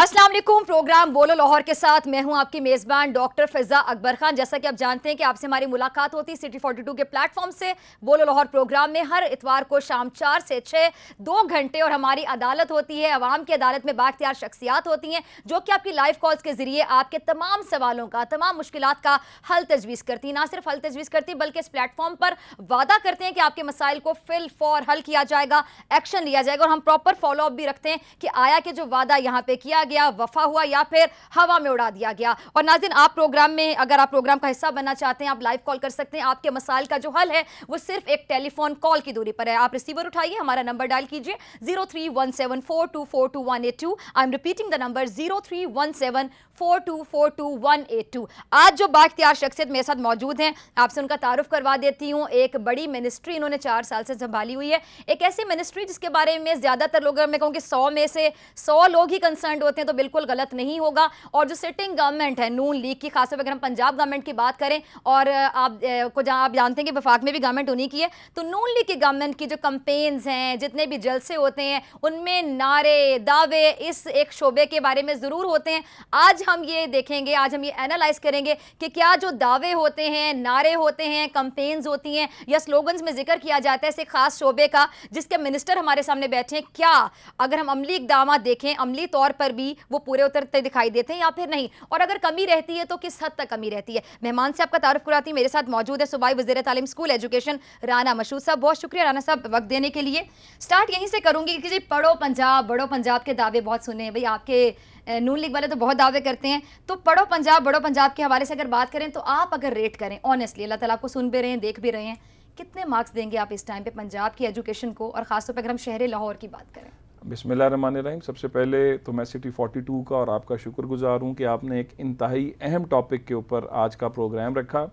अस्सलाम वालेकुम। प्रोग्राम बोलो लाहौर के साथ मैं हूं आपकी मेजबान डॉक्टर फिजा अकबर खान। जैसा कि आप जानते हैं कि आपसे हमारी मुलाकात होती है सिटी 42 के प्लेटफॉर्म से। बोलो लाहौर प्रोग्राम में हर इतवार को शाम 4 से 6 2 घंटे और हमारी अदालत होती है। अवाम की अदालत में बाख्तियार शख्सियात होती हैं जो कि आपकी लाइव कॉल्स के जरिए आपके तमाम सवालों का, तमाम मुश्किलात का हल तजवीज़ करती हैं। ना सिर्फ हल तजवीज़ करती बल्कि इस प्लेटफॉर्म पर वादा करते हैं कि आपके मसाइल को फिल फॉर हल किया जाएगा, एक्शन लिया जाएगा और हम प्रॉपर फॉलो अप भी रखते हैं कि आया कि जो वादा यहाँ पे किया गया वफा हुआ या फिर हवा में उड़ा दिया गया। और नाज़रीन, आप प्रोग्राम में अगर आप प्रोग्राम का हिस्सा बनना चाहते हैं आप लाइव कॉल कर सकते हैं। आपके मसाइल का जो हल है वो सिर्फ एक टेलीफोन कॉल की दूरी पर है। आप रिसीवर उठाइए, हमारा नंबर डायल कीजिए 031742428182। I am repeating the number 031742428182। आज जो बाख्तियार शख्सियत मेरे साथ मौजूद हैं आपसे उनका तारुफ करवा देती हूँ। एक बड़ी मिनिस्ट्री इन्होंने 4 साल से संभाली हुई है। एक ऐसी मिनिस्ट्री जिसके बारे में ज्यादातर लोग, मैं कहूँ कि 100 में से 100 लोग ही कंसर्न होते हैं तो बिल्कुल गलत नहीं होगा। और जो सिटिंग गवर्नमेंट है नून लीग की, खासतौर पर अगर हम पंजाब गवर्नमेंट की बात करें और आप जहाँ आप जानते हैं कि वफाक में भी गवर्नमेंट उन्हीं की है, तो नून लीग की गवर्नमेंट की जो कंपेन्स हैं, जितने भी जलसे होते हैं, उनमें नारे दावे इस एक शोबे के बारे में ज़रूर होते हैं। आज हम ये देखेंगे, आज हम ये एनालाइज करेंगे कि क्या जो दावे होते हैं, नारे होते हैं, कंपेन्स होती हैं या स्लोगन्स में जिक्र किया जाता है इस खास शोबे का जिसके मिनिस्टर हमारे सामने बैठे हैं, क्या अगर हम अमली इकदाम देखें अमली तौर पर भी वो पूरे उतरते दिखाई देते हैं या फिर नहीं, और अगर कमी रहती है तो किस हद तक कमी रहती है। मेहमान से आपका तारुफ कराती, मेरे साथ मौजूद है सूबाई वज़ीर तालीम स्कूल एजुकेशन राना मशहूद साहब। बहुत शुक्रिया राना साहब वक्त देने के लिए। स्टार्ट यहीं से करूंगी कि जी पढ़ो पंजाब बढ़ो पंजाब के दावे बहुत सुने हैं भाई, आपके नून लीग वाले तो बहुत दावे करते हैं। तो पढ़ो पंजाब बढ़ो पंजाब के हवाले से अगर बात करें तो आप अगर रेट करें ऑनेस्टली, अल्लाह ताला आपको सुन भी रहे हैं, देख भी रहे हैं, कितने मार्क्स देंगे आप इस टाइम पे पंजाब की एजुकेशन को, और खासतौर पर अगर हम शहर लाहौर की बात करें? बिस्मिल्लाहिर्रहमानिर्रहीम। सबसे पहले तो मैं सिटी 42 का और आपका शुक्रगुजार हूँ कि आपने एक इंतहाई अहम टॉपिक के ऊपर आज का प्रोग्राम रखा।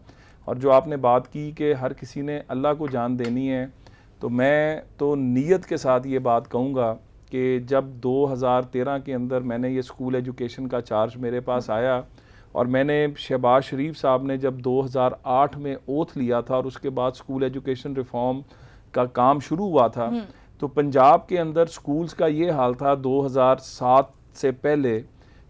और जो आपने बात की कि हर किसी ने अल्लाह को जान देनी है, तो मैं तो नीयत के साथ ये बात कहूँगा कि जब 2013 के अंदर मैंने ये स्कूल एजुकेशन का चार्ज मेरे पास आया और मैंने शहबाज शरीफ साहब ने जब 2008 में ओथ लिया था और उसके बाद स्कूल एजुकेशन रिफॉर्म का काम शुरू हुआ था, तो पंजाब के अंदर स्कूल्स का ये हाल था 2007 से पहले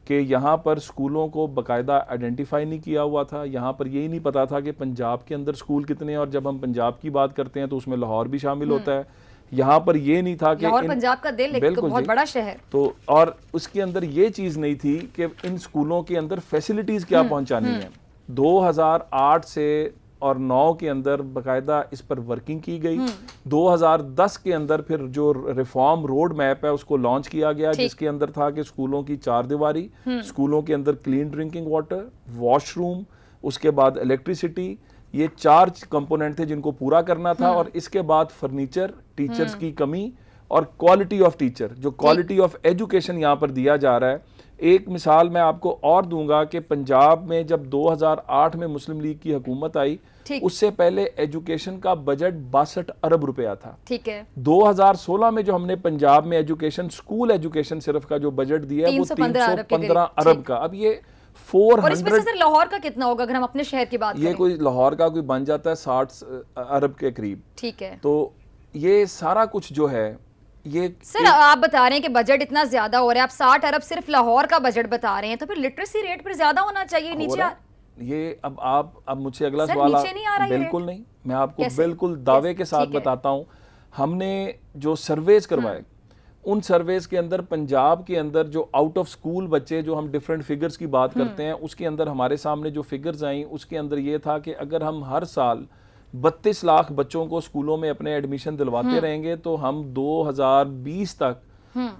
कि यहाँ पर स्कूलों को बाकायदा आइडेंटिफाई नहीं किया हुआ था। यहाँ पर यही नहीं पता था कि पंजाब के अंदर स्कूल कितने हैं, और जब हम पंजाब की बात करते हैं तो उसमें लाहौर भी शामिल होता है। यहाँ पर ये नहीं था कि लाहौर पंजाब का दिल, एक बहुत बड़ा शहर, तो और उसके अंदर ये चीज़ नहीं थी कि इन स्कूलों के अंदर फैसिलिटीज़ क्या पहुँचानी है। 2008 से और 9 के अंदर बाकायदा इस पर वर्किंग की गई। 2010 के अंदर फिर जो रिफॉर्म रोड मैप है उसको लॉन्च किया गया, जिसके अंदर था कि स्कूलों की 4 दीवारी, स्कूलों के अंदर क्लीन ड्रिंकिंग वाटर, वॉशरूम, उसके बाद इलेक्ट्रिसिटी, ये 4 कंपोनेंट थे जिनको पूरा करना था। और इसके बाद फर्नीचर, टीचर्स की कमी और क्वालिटी ऑफ टीचर, जो क्वालिटी ऑफ एजुकेशन यहाँ पर दिया जा रहा है। एक मिसाल मैं आपको और दूंगा कि पंजाब में जब 2008 में मुस्लिम लीग की हुकूमत आई, उससे पहले एजुकेशन का बजट 62 अरब रुपया था। ठीक है। 2016 में जो हमने पंजाब में एजुकेशन, स्कूल एजुकेशन सिर्फ का जो बजट दिया है वो 315 अरब का। अब ये 400, और इसमें से लाहौर का कितना होगा अगर हम अपने शहर की बात करें? ये कोई लाहौर का कोई बन जाता है 60 अरब के करीब। ठीक है। तो ये सारा कुछ जो है ये सर आप बता रहे हैं कि बजट इतना ज्यादा हो रहा है, आप 60 अरब सिर्फ लाहौर का बजट बता रहे हैं, तो फिर लिटरेसी रेट पर ज्यादा होना चाहिए, नीचे ये अब मुझसे अगला सवाल बिल्कुल नहीं, मैं आपको बिल्कुल दावे के साथ बताता हूँ। हमने जो सर्वेज करवाए उन सर्वेज के अंदर पंजाब के अंदर जो आउट ऑफ स्कूल बच्चे, जो हम डिफरेंट फिगर्स की बात करते हैं, उसके अंदर हमारे सामने जो फिगर्स आई उसके अंदर ये था कि अगर हम हर साल 32 लाख बच्चों को स्कूलों में अपने एडमिशन दिलवाते रहेंगे तो हम 2020 तक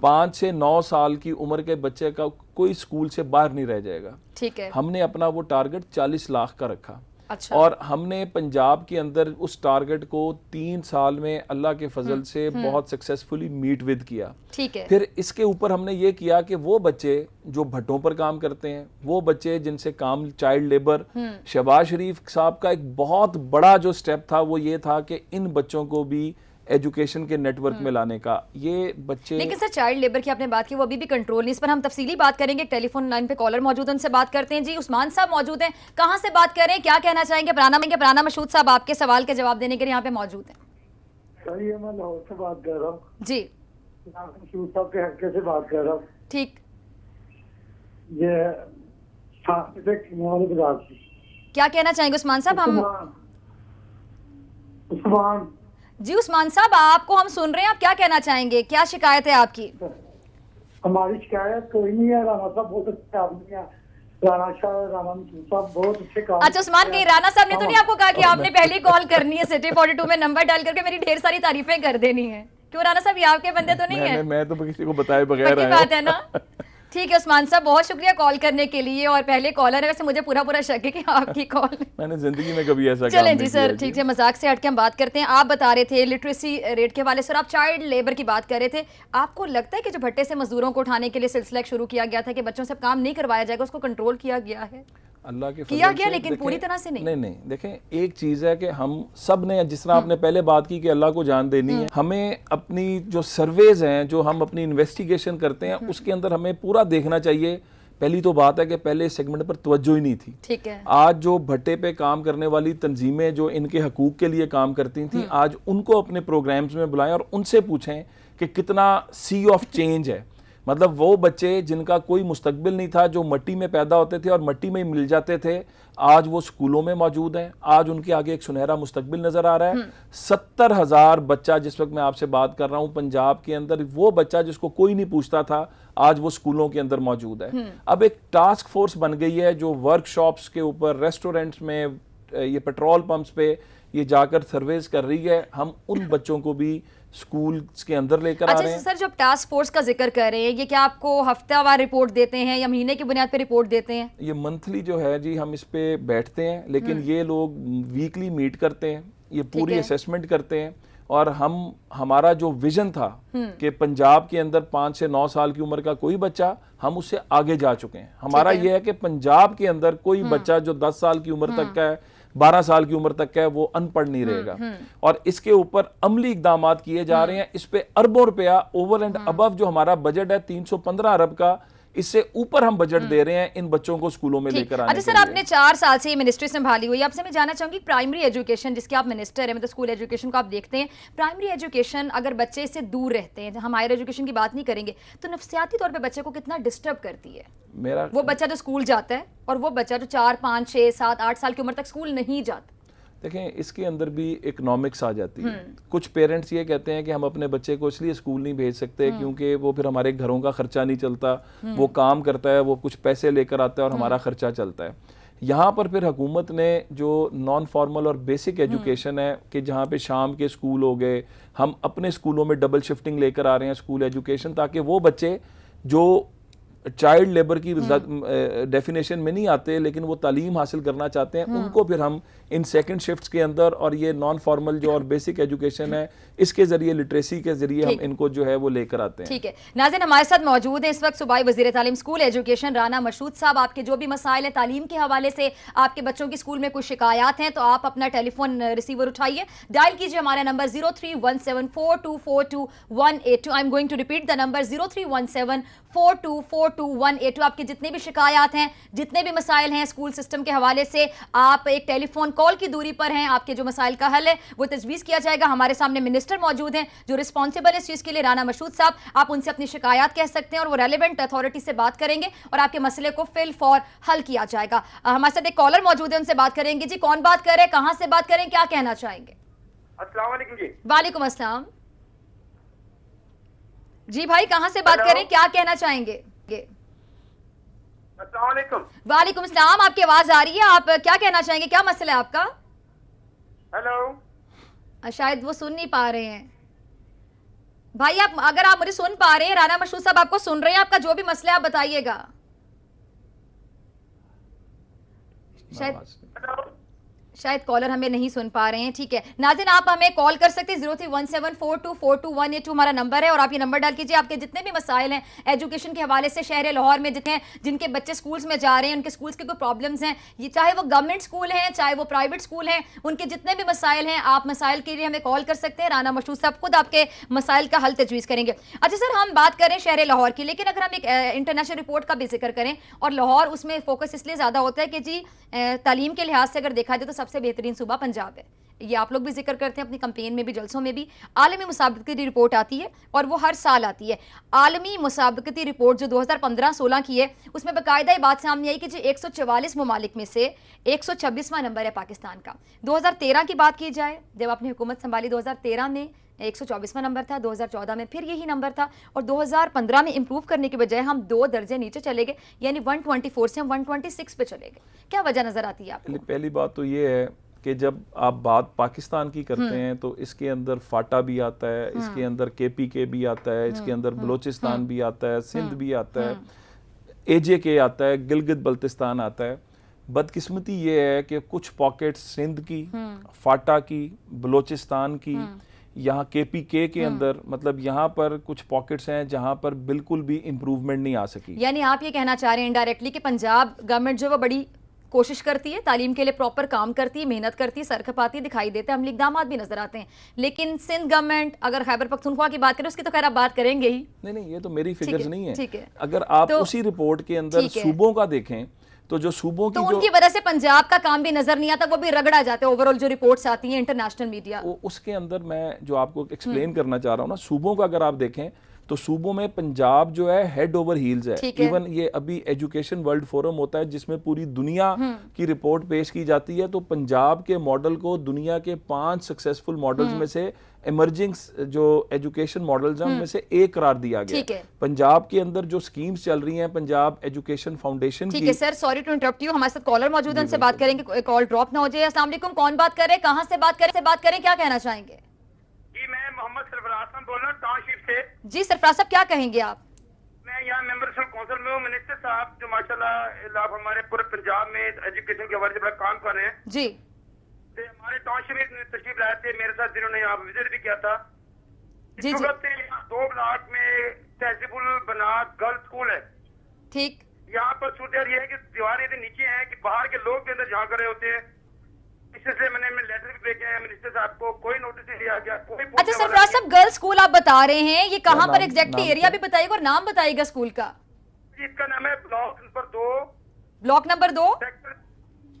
5 से 9 साल की उम्र के बच्चे का कोई स्कूल से बाहर नहीं रह जाएगा। ठीक है। हमने अपना वो टारगेट 40 लाख का रखा। अच्छा। और हमने पंजाब के अंदर उस टारगेट को 3 साल में अल्लाह के फजल से बहुत सक्सेसफुली मीट विद किया। ठीक है। फिर इसके ऊपर हमने ये किया कि वो बच्चे जो भट्टों पर काम करते हैं, वो बच्चे जिनसे काम चाइल्ड लेबर, शहबाज शरीफ साहब का एक बहुत बड़ा जो स्टेप था वो ये था कि इन बच्चों को भी एजुकेशन के नेटवर्क में लाने का। ये बच्चे, लेकिन सर चाइल्ड लेबर की आपने बात की, वो अभी भी कंट्रोल नहीं, इस पर हम तफसीली बात करेंगे। टेलीफोन लाइन पे कॉलर मौजूद है, उनसे बात करते हैं। जी उस्मान साहब मौजूद हैं, कहाँ से बात कर रहे हैं, क्या कहना चाहेंगे? राना मशहूद साहब आपके सवाल के जवाब देने के लिए यहाँ पे मौजूद हैं। सही है, मैं लाहौर से बात कर रहा हूँ। जी मशहूद साहब के हल्के से बात कर रहा हूँ। ठीक। ये साइंटिफिक मोहम्मद बाजार से। क्या कहना चाहेंगे उस्मान साहब? हम उस्मान जी उस्मान साहब, आपको हम सुन रहे हैं, आप क्या कहना चाहेंगे? क्या शिकायत है आपकी? हमारी शिकायत कोई नहीं है। राणा साहब बहुत अच्छे आदमी है। राणा साहब बहुत अच्छे काम अच्छा उस्मान, कहीं राणा साहब ने तो नहीं आपको कहा कि आपने पहले कॉल करनी है सिटी 42 में नंबर डाल करके मेरी ढेर सारी तारीफें कर देनी है? क्यों राणा साहब, ये आपके बंदे तो नहीं है? मैं तो किसी को बताए बगैर पक्की आया बात है ना? ठीक है उस्मान साहब, बहुत शुक्रिया कॉल करने के लिए, और पहले कॉलर है, वैसे मुझे पूरा शक है कि आपकी कॉल मैंने जिंदगी में कभी ऐसा काम चलें नहीं जी सर, किया ठीक है, मजाक से हट के हम बात करते हैं। आप बता रहे थे लिटरेसी रेट के हवाले से, और आप चाइल्ड लेबर की बात कर रहे थे। आपको लगता है कि जो भट्टे से मजदूरों को उठाने के लिए सिलसिला शुरू किया गया था कि बच्चों से काम नहीं करवाया जाएगा, उसको कंट्रोल किया गया है? अल्लाह के किया फजल गया, से लेकिन देखें, पूरी तरह से नहीं। नहीं देखें, एक चीज़ है कि हम सब ने, जिस तरह आपने पहले बात की कि अल्लाह को जान देनी है, हमें अपनी जो सर्वेज हैं, जो हम अपनी इन्वेस्टिगेशन करते हैं, उसके अंदर हमें पूरा देखना चाहिए। पहली तो बात है कि पहले इस सेगमेंट पर तवज्जो ही नहीं थी। ठीक है। आज जो भट्टे पे काम करने वाली तंजीमें जो इनके हकूक के लिए काम करती थी, आज उनको अपने प्रोग्राम्स में बुलाएं और उनसे पूछें कि कितना सी ऑफ चेंज है। मतलब वो बच्चे जिनका कोई मुस्तकबिल नहीं था, जो मट्टी में पैदा होते थे और मट्टी में ही मिल जाते थे, आज वो स्कूलों में मौजूद हैं। आज उनके आगे एक सुनहरा मुस्तकबिल नजर आ रहा है। 70,000 बच्चा, जिस वक्त मैं आपसे बात कर रहा हूं, पंजाब के अंदर वो बच्चा जिसको कोई नहीं पूछता था, आज वो स्कूलों के अंदर मौजूद है। अब एक टास्क फोर्स बन गई है जो वर्कशॉप्स के ऊपर, रेस्टोरेंट्स में, ये पेट्रोल पंप्स पे ये जाकर सर्वेस कर रही है। हम उन बच्चों को भी स्कूल के अंदर लेकर आ रहे हैं। सर, जब टास्क फोर्स का जिक्र कर रहे हैं, ये क्या आपको हफ्तावार रिपोर्ट देते हैं या महीने की बुनियाद पे रिपोर्ट देते हैं? ये मंथली जो है जी, हम इस पे बैठते हैं, लेकिन ये लोग वीकली मीट करते हैं, ये पूरी असेसमेंट करते हैं। और हमारा जो विजन था कि पंजाब के अंदर 5 से 9 साल की उम्र का कोई बच्चा, हम उससे आगे जा चुके हैं। हमारा ये है कि पंजाब के अंदर कोई बच्चा जो 10 साल की उम्र तक का है, 12 साल की उम्र तक का है, वो अनपढ़ नहीं रहेगा। और इसके ऊपर अमली इकदाम किए जा रहे हैं। इस पे अरबों रुपया ओवर एंड अबव जो हमारा बजट है 315 अरब का, इससे ऊपर हम बजट दे रहे हैं इन बच्चों को स्कूलों में लेकर आने अच्छा सर, आपने 4 साल से ये मिनिस्ट्री संभाली हुई है, आपसे मैं जानना चाहूंगी प्राइमरी एजुकेशन जिसके आप मिनिस्टर हैं, मतलब स्कूल एजुकेशन को आप देखते हैं, प्राइमरी एजुकेशन अगर बच्चे इससे दूर रहते हैं, हम हायर एजुकेशन की बात नहीं करेंगे, तो नफसियाती तौर पे बच्चे को कितना डिस्टर्ब करती है वो बच्चा जो स्कूल जाता है और वो बच्चा जो 4, 5, 6, 7, 8 साल की उम्र तक स्कूल नहीं जाता? देखें, इसके अंदर भी इकोनॉमिक्स आ जाती है। कुछ पेरेंट्स ये कहते हैं कि हम अपने बच्चे को इसलिए स्कूल नहीं भेज सकते क्योंकि वो फिर हमारे घरों का खर्चा नहीं चलता, वो काम करता है, वो कुछ पैसे लेकर आता है और हमारा खर्चा चलता है। यहाँ पर फिर हुकूमत ने जो नॉन फॉर्मल और बेसिक एजुकेशन है कि जहाँ पे शाम के स्कूल हो गए, हम अपने स्कूलों में डबल शिफ्टिंग लेकर आ रहे हैं स्कूल एजुकेशन, ताकि वो बच्चे जो चाइल्ड लेबर की डेफिनेशन में नहीं आते लेकिन वो तालीम हासिल करना चाहते हैं, उनको फिर हम इन सेकंड शिफ्ट्स के अंदर और ये नॉन फॉर्मल जो और बेसिक एजुकेशन है, इसके जरिए, लिटरेसी के जरिए हम इनको जो है वो लेकर आते हैं। ठीक है नाज़रीन, हमारे साथ मौजूद है इस वक्त सूबाई वज़ीर तालीम स्कूल एजुकेशन राना मशहूद साहब। आपके जो भी मसाइल है तालीम के हवाले से, आपके बच्चों की स्कूल में कुछ शिकायत हैं, तो आप अपना टेलीफोन रिसीवर उठाइए, डायल कीजिए हमारा number 0317424182। I am going to repeat the number 0317424182। आपके जितने भी शिकायत हैं, जितने भी मसाइल हैं स्कूल सिस्टम के हवाले से, आप एक टेलीफोन कॉल की दूरी पर हैं, आपके जो मसाइल का हल है वो तजवीज़ किया जाएगा। हमारे सामने मिनिस्टर मौजूद हैं जो रिस्पॉन्सिबल है इस चीज़ के लिए, राना मशहूद साहब। आप उनसे अपनी शिकायत कह सकते हैं और वो रेलेवेंट अथॉरिटी से बात करेंगे और आपके मसले को फिल फॉर हल किया जाएगा। हमारे साथ एक कॉलर मौजूद है, उनसे बात करेंगे। जी कौन बात कर रहे हैं, कहां से बात करें, क्या कहना चाहेंगे? अस्सलाम वालेकुम जी। वालेकुम अस्सलाम जी भाई, कहां से बात करें, क्या कहना चाहेंगे? अस्सलाम वालेकुम। वालेकुम अस्सलाम, आपकी आवाज आ रही है, आप क्या कहना चाहेंगे, क्या मसला है आपका? हेलो। शायद वो सुन नहीं पा रहे हैं भाई। आप अगर आप मुझे सुन पा रहे हैं, राना मशहूद साहब आपको सुन रहे हैं, आपका जो भी मसला है आप बताइएगा। शायद कॉलर हमें नहीं सुन पा रहे हैं। ठीक है नाज़रीन, आप हमें कॉल कर सकते हैं 031742424182 हमारा नंबर है, और आप ये नंबर डाल कीजिए। आपके जितने भी मसाइल हैं एजुकेशन के हवाले से, शहर लाहौर में जितने जिनके बच्चे स्कूल्स में जा रहे हैं, उनके स्कूल्स के कोई प्रॉब्लम्स हैं, ये चाहे वो गवर्नमेंट स्कूल हैं चाहे वो प्राइवेट स्कूल हैं, उनके जितने भी मसाइल हैं, आप मसाइल के लिए हमें कॉल कर सकते हैं। राना मशहूद साहब खुद आपके मसाइल का हल तजवीज़ करेंगे। अच्छा सर, हम बात करें शहर लाहौर की, लेकिन अगर हम एक इंटरनेशनल रिपोर्ट का भी जिक्र करें, और लाहौर उसमें फोकस इसलिए ज़्यादा होता है कि जी तालीम के लिहाज से अगर देखा जाए तो सबसे बेहतरीन सूबा पंजाब है। ये आप लोग भी जिक्र करते हैं अपनी कैंपेन में भी, जलसों में भी। आलमी मुसाबकती रिपोर्ट आती है और वो हर साल आती है। आलमी मुसाबकती रिपोर्ट जो 2015-16 की है, उसमें बाकायदा ये बात सामने आई कि जो 144 ममालिक में से 126वां नंबर है पाकिस्तान का। 2013 की बात की जाए, जब आपने हुकूमत संभाली 2013 में 124वां नंबर था, 2014 में फिर यही नंबर था, और 2015 में इंप्रूव करने के बजाय हम 2 दर्जे नीचे चले गए, यानी 124 से हम 126 पे चले गए। क्या वजह नजर आती है आपको? पहली बात तो ये है कि जब आप बात पाकिस्तान की करते हैं तो इसके अंदर फाटा भी आता है, इसके अंदर KPK भी आता है, इसके अंदर बलोचिस्तान भी आता है, सिंध भी आता है, AJK आता है, गिलगित बल्तिस्तान आता है। बदकिस्मती ये है कि कुछ पॉकेट्स सिंध की, फाटा की, बलोचिस्तान की, यहाँ KPK के अंदर, मतलब यहाँ पर कुछ पॉकेट्स हैं जहाँ पर बिल्कुल भी इम्प्रूवमेंट नहीं आ सकी। यानी आप ये कहना चाह रहे हैं इनडायरेक्टली कि पंजाब गवर्नमेंट जो वो बड़ी कोशिश करती है, तालीम के लिए प्रॉपर काम करती है, मेहनत करती है, सर खपाती दिखाई देते हैं, अमली इक़दामात भी नजर आते हैं, लेकिन सिंध गवर्नमेंट, अगर खैबर पख्तूनख्वा की बात करें उसकी तो खैर आप बात करेंगे ही। नहीं, ये तो मेरी फिगर्स नहीं है। ठीक है। अगर आप उसी रिपोर्ट के अंदर सूबों का देखें तो जो सूबों की, तो उनकी वजह से पंजाब का काम भी नजर नहीं आता, वो भी रगड़ा जाते हैं ओवरऑल जो रिपोर्ट्स आती हैं इंटरनेशनल मीडिया। उसके अंदर मैं जो आपको एक्सप्लेन करना चाह रहा हूँ ना, सूबों का अगर आप देखें तो सूबों में पंजाब जो है हेड ओवर हील्स है। इवन ये अभी एजुकेशन वर्ल्ड फोरम होता है जिसमें पूरी दुनिया की रिपोर्ट पेश की जाती है, तो पंजाब के मॉडल को दुनिया के 5 सक्सेसफुल मॉडल्स में से इमर्जिंग जो एजुकेशन मॉडल्स हैं उनमें से एक करार दिया गया। पंजाब के अंदर जो स्कीम्स चल रही हैं, पंजाब एजुकेशन फाउंडेशन की। ठीक है sir, sorry to interrupt you, हमारे साथ कॉलर मौजूद है, उनसे बात करेंगे, कॉल ड्रॉप ना हो जाए। अस्सलाम वालेकुम, कौन बात कर रहे हैं, कहां से बात करें, क्या कहना चाहेंगे? जी मैं मोहम्मद सरफराज बोल रहा हूँ टाउनशिप से। जी सरफराज साहब, क्या कहेंगे आप? मैं यहाँ मेंबर काउंसिल में हूँ। मिनिस्टर साहब जो माशाल्लाह हमारे पूरे पंजाब में एजुकेशन के हवाले से बड़ा काम कर रहे हैं जी। हमारे टाउनशिप में तशरीफ लाए थे मेरे साथ, जिन्होंने यहाँ विजिट भी किया था। जी जी। 2 ब्लॉक में तहजीबुल बनात गर्ल्स स्कूल है। ठीक। यहाँ पर सूरत ये है कि दीवारें इतनी नीचे हैं कि बाहर के लोग भी अंदर झांक रहे होते हैं। इससे मैंने लेटर भी भेजे हैं मिनिस्टर साहब को, कोई नोटिस नहीं लिया गया, कोई। अच्छा सरफराज साहब, गर्ल्स स्कूल आप बता रहे हैं, ये कहाँ पर एग्जैक्टली एरिया भी बताइएगा और नाम बताइएगा स्कूल का। इसका नाम है block number 2, block number 2,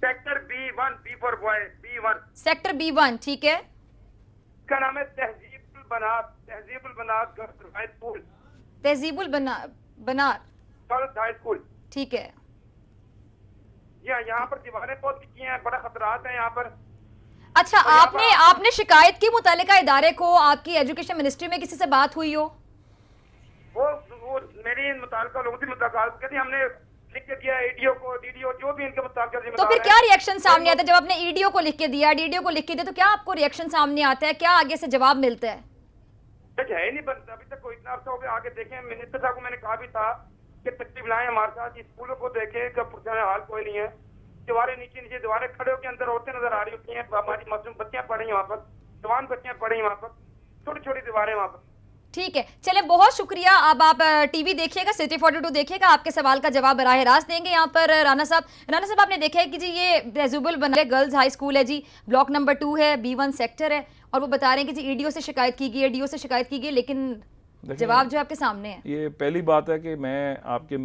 sector B1, B for boy, B1, sector B1। ठीक है। इसका नाम है तहजीबुल बनात गर्ल्स हाई स्कूल। तहजीबुल बनात गर्ल्स हाई स्कूल। ठीक है। यहाँ पर दीवारें बहुत नीची हैं, बड़ा खतरात है यहाँ पर। अच्छा, आपने शिकायत की मुतालिका इदारे को, आपकी एजुकेशन मिनिस्ट्री में किसी से बात हुई हो? वो मेरी मुतालिका लोगों से मुलाकात कहती, हमने लिख के दिया EDO को, DDO जो भी इनके मुताबिक। तो फिर क्या रिएक्शन सामने आता है जब आपने EDO को लिख के दिया, DDO को लिख के दिया, तो क्या आपको रिएक्शन सामने आता है, क्या आगे से जवाब मिलता है? है ही नहीं बनता अभी तक कोई, इतना अरसा हो गया। आगे देखें, मिनिस्टर साहब को मैंने कहा भी था कि तकलीफ लाएं हमारे साथ, स्कूलों को देखें, हाल कोई नहीं है। दीवारें नीचे दीवारें खड़े होकर अंदर औरतें नजर आ रही होती हैं, हमारी मासूम बच्चियां पढ़ रही हैं वहाँ पर, जवान बच्चियां पढ़ रही हैं वहाँ पर, छोटी छोटी दीवारें वहाँ पर। ठीक है, चले बहुत शुक्रिया। अब आप टीवी देखिएगा, सिटी 42 देखिएगा, आपके सवाल का जवाब बराह रास्त देंगे यहाँ पर राना साहब। आपने देखा है कि जी ये तहजीबुल बनात गर्ल्स हाई स्कूल है जी, ब्लॉक नंबर 2 है, B1 सेक्टर है, और वो बता रहे हैं कि जी EDO से शिकायत की गई है, DO से शिकायत की गई, लेकिन जवाब जो आपके सामने है। ये पहली बात है कि मैं आपके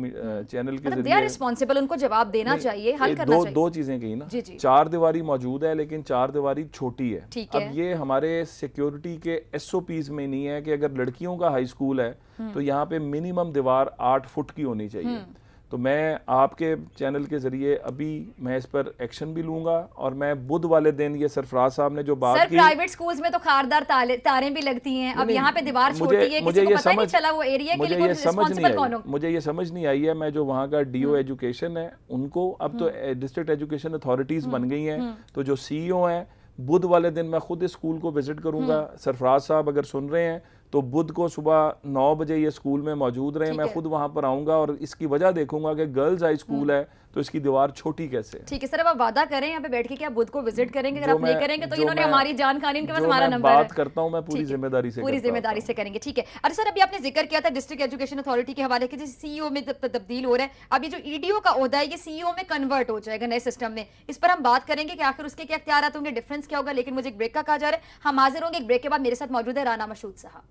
चैनल के जरिए, रिस्पॉन्सिबल, उनको जवाब देना चाहिए, हल करना चाहिए। दो चीजें कही ना, जी जी। 4 दीवारी मौजूद है लेकिन 4 दीवारी छोटी है। अब ये हमारे सिक्योरिटी के SOPs में नहीं है कि अगर लड़कियों का हाई स्कूल है तो यहाँ पे मिनिमम दीवार 8 फुट की होनी चाहिए। तो मैं आपके चैनल के जरिए अभी मैं इस पर एक्शन भी लूंगा, और मैं बुध वाले दिन, ये सरफराज साहब ने जो बात की, प्राइवेट स्कूल्स में तो खारदार तारें भी लगती हैं, अब यहाँ पे दीवार छोटी है, किसी को पता नहीं चला वो एरिया के लिए रिस्पांसिबल कौन हो। मुझे ये समझ नहीं आई है। मैं जो वहाँ का DO एजुकेशन है उनको, अब तो डिस्ट्रिक्ट एजुकेशन अथॉरिटीज बन गई हैं, तो जो CEO हैं, बुध वाले दिन मैं खुद इस स्कूल को विजिट करूंगा। सरफराज साहब अगर सुन रहे हैं तो बुध को सुबह 9 बजे ये स्कूल में मौजूद रहे, मैं खुद वहां पर आऊंगा और इसकी वजह देखूंगा कि गर्ल्स हाई स्कूल है तो इसकी दीवार छोटी कैसे है। ठीक है सर, अब आप वादा करें यहाँ पे बैठ के कि आप बुध को विजिट करेंगे, अगर आप नहीं करेंगे तो इन्होंने हमारी जानकारी, इनके पास हमारा नंबर है, बात करता हूँ मैं पूरी जिम्मेदारी से करेंगे। ठीक है। अरे सर, अभी आपने जिक्र किया था डिस्ट्रिक्ट एजुकेशन अथॉरिटी के हवाले के, CEO में तब्दील हो रहा है, अभी जो EDO का ओहदा है ये CEO में कन्वर्ट हो जाएगा नए सिस्टम में, इस पर हम बात करेंगे कि आखिर उसके क्या इख्तियारात होंगे, डिफरेंस क्या होगा, लेकिन मुझे एक ब्रेक का कहा जा रहा है, हम हाजिर होंगे एक ब्रेक के बाद। मेरे साथ मौजूद है राना मशहूद साहब।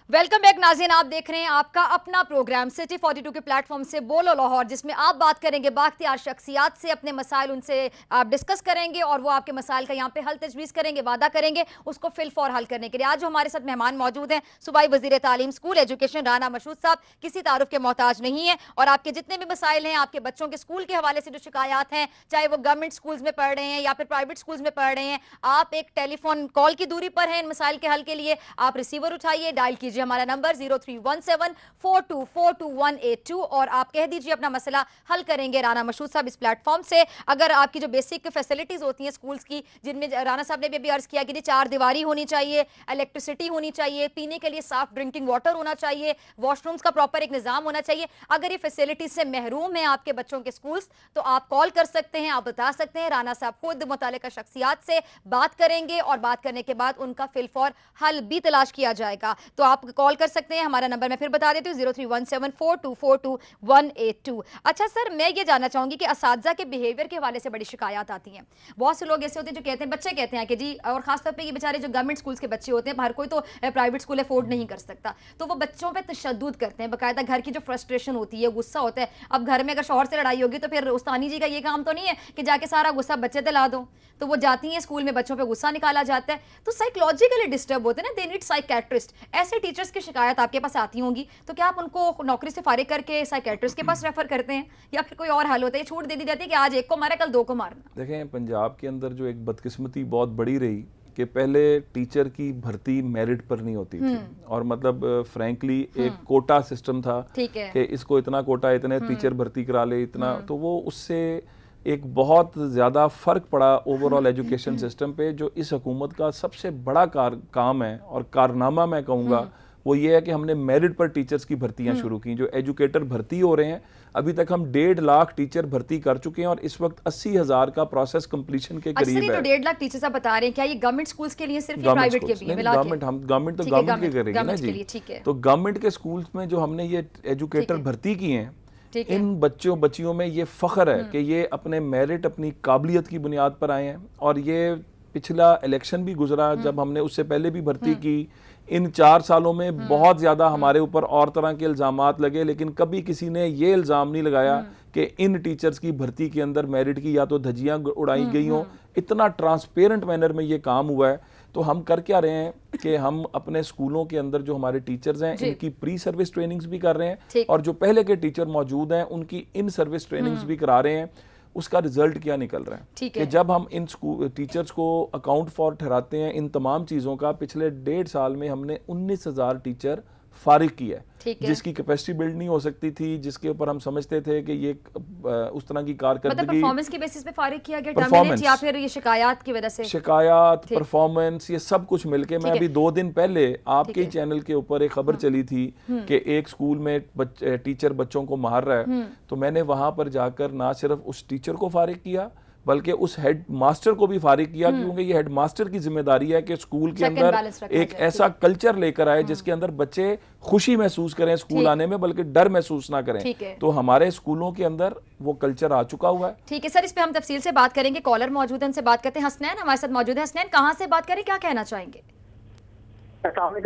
वेलकम बैक नाज़रीन, आप देख रहे हैं आपका अपना प्रोग्राम सिटी 42 के प्लेटफॉर्म से बोलो लाहौर, जिसमें आप बात करेंगे बाख्तियार शख्सियात से, अपने मसाइल उनसे आप डिस्कस करेंगे और वो आपके मसाइल का यहाँ पे हल तजवीज़ करेंगे, वादा करेंगे उसको फिल फॉर हल करने के लिए। आज जो हमारे साथ मेहमान मौजूद हैं, सूबाई वज़ीर तालीम स्कूल एजुकेशन राना मशहूद साहब, किसी तारुफ के मोहताज नहीं है और आपके जितने भी मसाइल हैं, आपके बच्चों के स्कूल के हवाले से जो शिकायत हैं, चाहे वो गवर्नमेंट स्कूल्स में पढ़ रहे हैं या फिर प्राइवेट स्कूल्स में पढ़ रहे हैं, आप एक टेलीफोन कॉल की दूरी पर हैं इन मसाइल के हल के लिए। आप रिसीवर उठाइए, डायल कीजिए हमारा नंबर 0317424182 और आप कह दीजिए अपना मसला, हल करेंगे राना मशहूद साहब इस प्लेटफॉर्म से। अगर आपकी जो बेसिक फैसिलिटीज होती हैं स्कूल्स की, जिनमें राना साहब ने भी अभी अर्ज किया कि 4 दीवारी होनी चाहिए, इलेक्ट्रिसिटी होनी चाहिए, पीने के लिए साफ ड्रिंकिंग वाटर होना चाहिए, वॉशरूम्स का प्रॉपर एक निजाम होना चाहिए, अगर ये फैसिलिटीज से महरूम है आपके बच्चों के स्कूल्स, तो आप कॉल कर सकते हैं, आप बता सकते हैं। राना साहब खुद मुतालिका शख्सियात से बात करेंगे और बात करने के बाद उनका फिल फॉर हल भी तलाश किया जाएगा। तो आप कॉल कर सकते हैं, हमारा नंबर मैं फिर बता देती हूँ 031742424182। अच्छा सर, मैं ये जानना चाहूंगी कि असातिज़ा के बिहेवियर के हवाले से बड़ी शिकायत आती हैं। बहुत से लोग ऐसे होते हैं जो कहते हैं, बच्चे कहते हैं कि जी, और खासतौर पर ये बेचारे जो गवर्नमेंट स्कूल्स के बच्चे होते हैं, हर कोई तो प्राइवेट स्कूल अफोर्ड नहीं कर सकता, तो वो बच्चों पर तशद्दुद करते हैं, बाकायदा घर की जो फ्रस्ट्रेशन होती है, गुस्सा होता है। अब घर में अगर शौहर से लड़ाई होगी तो फिर उस्तानी जी का ये काम तो नहीं है कि जाके सारा गुस्सा बच्चे दिला दो, तो वो जाती हैं स्कूल में, बच्चों पे गुस्सा निकाला जाता है, तो साइकोलॉजिकली डिस्टर्ब होते हैं ना, दे नीड साइकेट्रिस्ट। ऐसे टीचर्स की शिकायत आपके पास आती होंगी, तो क्या आप उनको नौकरी से फारिग करके साइकेट्रिस्ट के पास रेफर करते हैं या फिर कोई और हल होता है, छूट दे दी जाती है कि आज एक को मारा कल 2 को मारना? देखें, पंजाब के अंदर जो एक बदकिस्मती बहुत बड़ी रही कि पहले टीचर की भर्ती मेरिट पर नहीं होती थी, और मतलब फ्रैंकली एक कोटा सिस्टम था कि इसको इतना कोटा, इतने टीचर भर्ती करा ले, इतना, तो वो उससे एक बहुत ज़्यादा फ़र्क पड़ा ओवरऑल एजुकेशन सिस्टम पे। जो इस हुकूमत का सबसे बड़ा काम है और कारनामा मैं कहूँगा, वो ये है कि हमने मेरिट पर टीचर्स की भर्तियां शुरू की। जो एजुकेटर भर्ती हो रहे हैं, अभी तक हम 1.5 लाख टीचर भर्ती कर चुके हैं और इस वक्त 80,000 का प्रोसेस कंप्लीशन के करीब है। तो 1.5 लाख टीचर्स आप बता रहे हैं, क्या ये गवर्नमेंट स्कूल्स के लिए सिर्फ, प्राइवेट के भी है? गवर्नमेंट, हम गवर्नमेंट तो गवर्नमेंट के करेंगे ना जी। तो गवर्नमेंट के स्कूल्स में जो हमने ये एजुकेटर भर्ती किए हैं, इन बच्चियों में ये फख्र है कि ये अपने मेरिट, अपनी काबिलियत की बुनियाद पर आए हैं। और ये पिछला इलेक्शन भी गुजरा जब हमने उससे पहले भी भर्ती की, इन 4 सालों में बहुत ज़्यादा हमारे ऊपर और तरह के इल्ज़ामात लगे, लेकिन कभी किसी ने ये इल्ज़ाम नहीं लगाया कि इन टीचर्स की भर्ती के अंदर मेरिट की या तो धज्जियाँ उड़ाई गई हों। इतना ट्रांसपेरेंट मैनर में ये काम हुआ है। तो हम कर क्या रहे हैं कि हम अपने स्कूलों के अंदर जो हमारे टीचर्स हैं, इनकी प्री सर्विस ट्रेनिंग्स भी कर रहे हैं, और जो पहले के टीचर मौजूद हैं उनकी इन सर्विस ट्रेनिंग्स भी करा रहे हैं। उसका रिजल्ट क्या निकल रहा है कि जब हम इन टीचर्स को अकाउंट फॉर ठहराते हैं इन तमाम चीज़ों का, पिछले 1.5 साल में हमने 19,000 टीचर फारिग किया है, जिसकी कैपेसिटी बिल्ड नहीं हो सकती थी, जिसके ऊपर हम समझते थे कि ये उस तरह की कारकर्दगी, मतलब परफॉर्मेंस के बेसिस पे फारिग किया गया, टर्मिनेट, या फिर ये शिकायत की वजह से? शिकायत, परफॉर्मेंस, ये सब कुछ मिलके। मैं अभी 2 दिन पहले आपके चैनल के ऊपर एक खबर चली थी कि एक स्कूल में टीचर बच्चों को मार रहा है, तो मैंने वहां पर जाकर ना सिर्फ उस टीचर को फारिग किया बल्कि उस हेड मास्टर को भी फारिग किया, क्योंकि ये हेड मास्टर की जिम्मेदारी है कि स्कूल के अंदर एक ऐसा कल्चर लेकर आए जिसके अंदर बच्चे खुशी महसूस करें स्कूल आने में, बल्कि डर महसूस ना करें। तो हमारे स्कूलों के अंदर वो कल्चर आ चुका हुआ है। ठीक है सर, इस पे हम तफसील से बात करेंगे। कॉलर मौजूद है, उनसे बात करते हैं। हसनैन हमारे साथ मौजूद है। हसनैन, कहाँ से बात करें, क्या कहना चाहेंगे?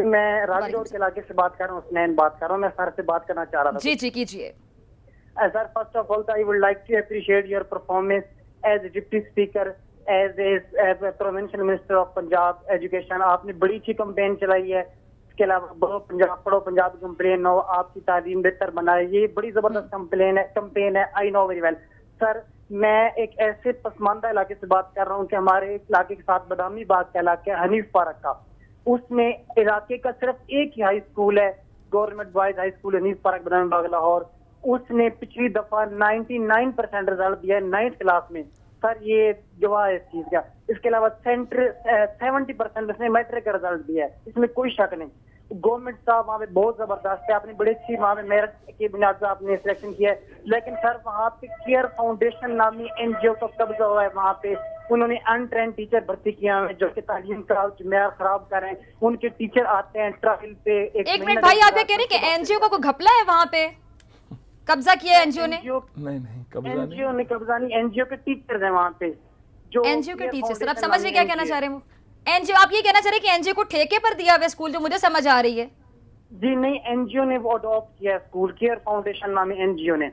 मैं राजौर के इलाके से बात कर रहा हूँ, हसनैन बात कर रहा हूँ। मैं सर से बात करना चाह रहा था। जी कीजिए। Sir, first of all I would like to appreciate your performance as deputy speaker, as provincial minister of Punjab education. आपने बड़ी अच्छी कंपेन चलाई है। इसके अलावा पढ़ो पंजाब कंप्लेन हो, आपकी तालीम बेहतर बनाए, ये बड़ी जबरदस्त कंपेन है। I know very well. Sir, मैं एक ऐसे पसमानदा इलाके से बात कर रहा हूँ कि हमारे इलाके के साथ बदामी बाग का इलाका है, हनीफ पार्क का। उसमें इलाके का सिर्फ एक ही हाई स्कूल है, government boys high school Hanif Park Badami Bagh Lahore. उसने पिछली दफा 99% रिजल्ट दिया है 9th क्लास में। सर, ये गवाह है इस चीज का। इसके अलावा सेंटर 70% उसने मैट्रिक का रिजल्ट दिया है, इसमें कोई शक नहीं। गवर्नमेंट साहब वहाँ पे बहुत जबरदस्त है, आपने बड़ी अच्छी वहाँ पे मेरिट की बुनियाद पर आपने सिलेक्शन किया है। लेकिन सर, वहाँ पे केयर फाउंडेशन नामी NGO का कब्जा हुआ है। वहाँ पे उन्होंने अनट्रेंड टीचर भर्ती किया है जो कि तालीम का मैयार खराब कर रहे हैं। उनके टीचर आते हैं ट्रायल पे। एक मिनट भाई, आप ये कह रहे हैं कि NGO को घपला है, वहाँ पे कब्जा किया है NGO ने? नहीं, NGO ने कब्जा नहीं, NGO के टीचर्स हैं वहाँ पे, जो NGO के टीचर्स। सर, आप समझ रहे क्या कहना चाह रहे हैं? NGO, आप ये कहना चाह रहे हैं कि NGO को ठेके पर दिया हुआ स्कूल, जो मुझे समझ आ रही है? जी नहीं, एनजीओ ने वो अडॉप्ट किया है स्कूल, केयर फाउंडेशन नामी एनजीओ ने।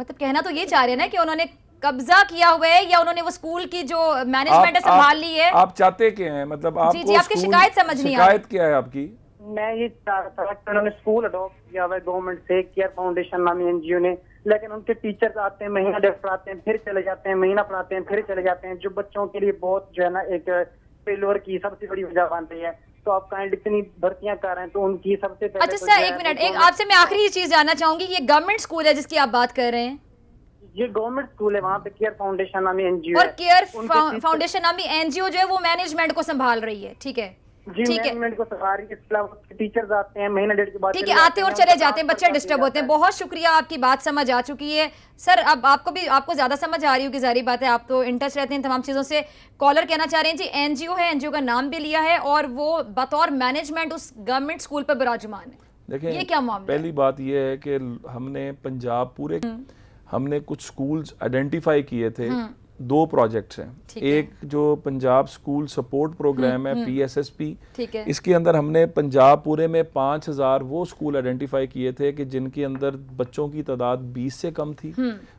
मतलब कहना तो ये चाह रहे हैं ना कि उन्होंने कब्जा किया हुआ है या उन्होंने वो स्कूल की जो मैनेजमेंट है संभाल ली है। आप चाहते क्या हैं, मतलब जी, आपको आपकी शिकायत समझ नहीं आ रही। शिकायत क्या है आपकी? मैं ये चाह रहा था कि उन्होंने स्कूल अडॉप्ट किया हुआ है गवर्नमेंट से, केयर फाउंडेशन नामी एनजीओ ने, लेकिन उनके टीचर्स आते हैं, महीना डेढ़ पढ़ाते हैं, फिर चले जाते हैं, महीना पढ़ाते हैं, फिर चले जाते हैं, जो बच्चों के लिए बहुत जो है ना एक फेल्योर की सबसे बड़ी वजह बन रही है। तो आप काइंड इतनी भर्तियां कर रहे हैं, तो उनकी सबसे पहले अच्छा तो सर, जो एक है मिनट, वो एक आपसे मैं आखिरी चीज जानना चाहूंगी, ये गवर्नमेंट स्कूल है जिसकी आप बात कर रहे हैं? ये गवर्नमेंट स्कूल है, वहाँ पे केयर फाउंडेशन नामी एनजीओ और है। केयर उनके टीचर- फाउंडेशन नामी एनजीओ जो है वो मैनेजमेंट को संभाल रही है, ठीक है? जी ठीक है, मैनेजमेंट को सफारी, इसके अलावा टीचर्स आते हैं, महीना डेढ़ के बाद ठीक चले है, आते और हैं, चले उनका जाते हैं, बच्चे ट्रांसफर डिस्टर्ब किया होते हैं। जाता है। बहुत शुक्रिया, आपकी बात समझ आ चुकी है सर। अब आपको ज्यादा समझ आ रही होगी, जारी बात है, आप तो इन टच रहते हैं तमाम चीजों से। कॉलर कहना चाह रहे हैं जी, एनजीओ है, एनजीओ का नाम भी लिया है और वो बतौर मैनेजमेंट उस गवर्नमेंट स्कूल पर विराजमान है। देखिए, ये क्या मामला पहली बात ये है कि हमने पंजाब पूरे हमने कुछ स्कूल्स आइडेंटिफाई किए थे। दो प्रोजेक्ट्स हैं, ठीक है। एक जो पंजाब स्कूल सपोर्ट प्रोग्राम है PSSP, ठीक है। इसके अंदर हमने पंजाब पूरे में 5000 वो स्कूल आइडेंटिफाई किए थे कि जिनके अंदर बच्चों की तादाद 20 से कम थी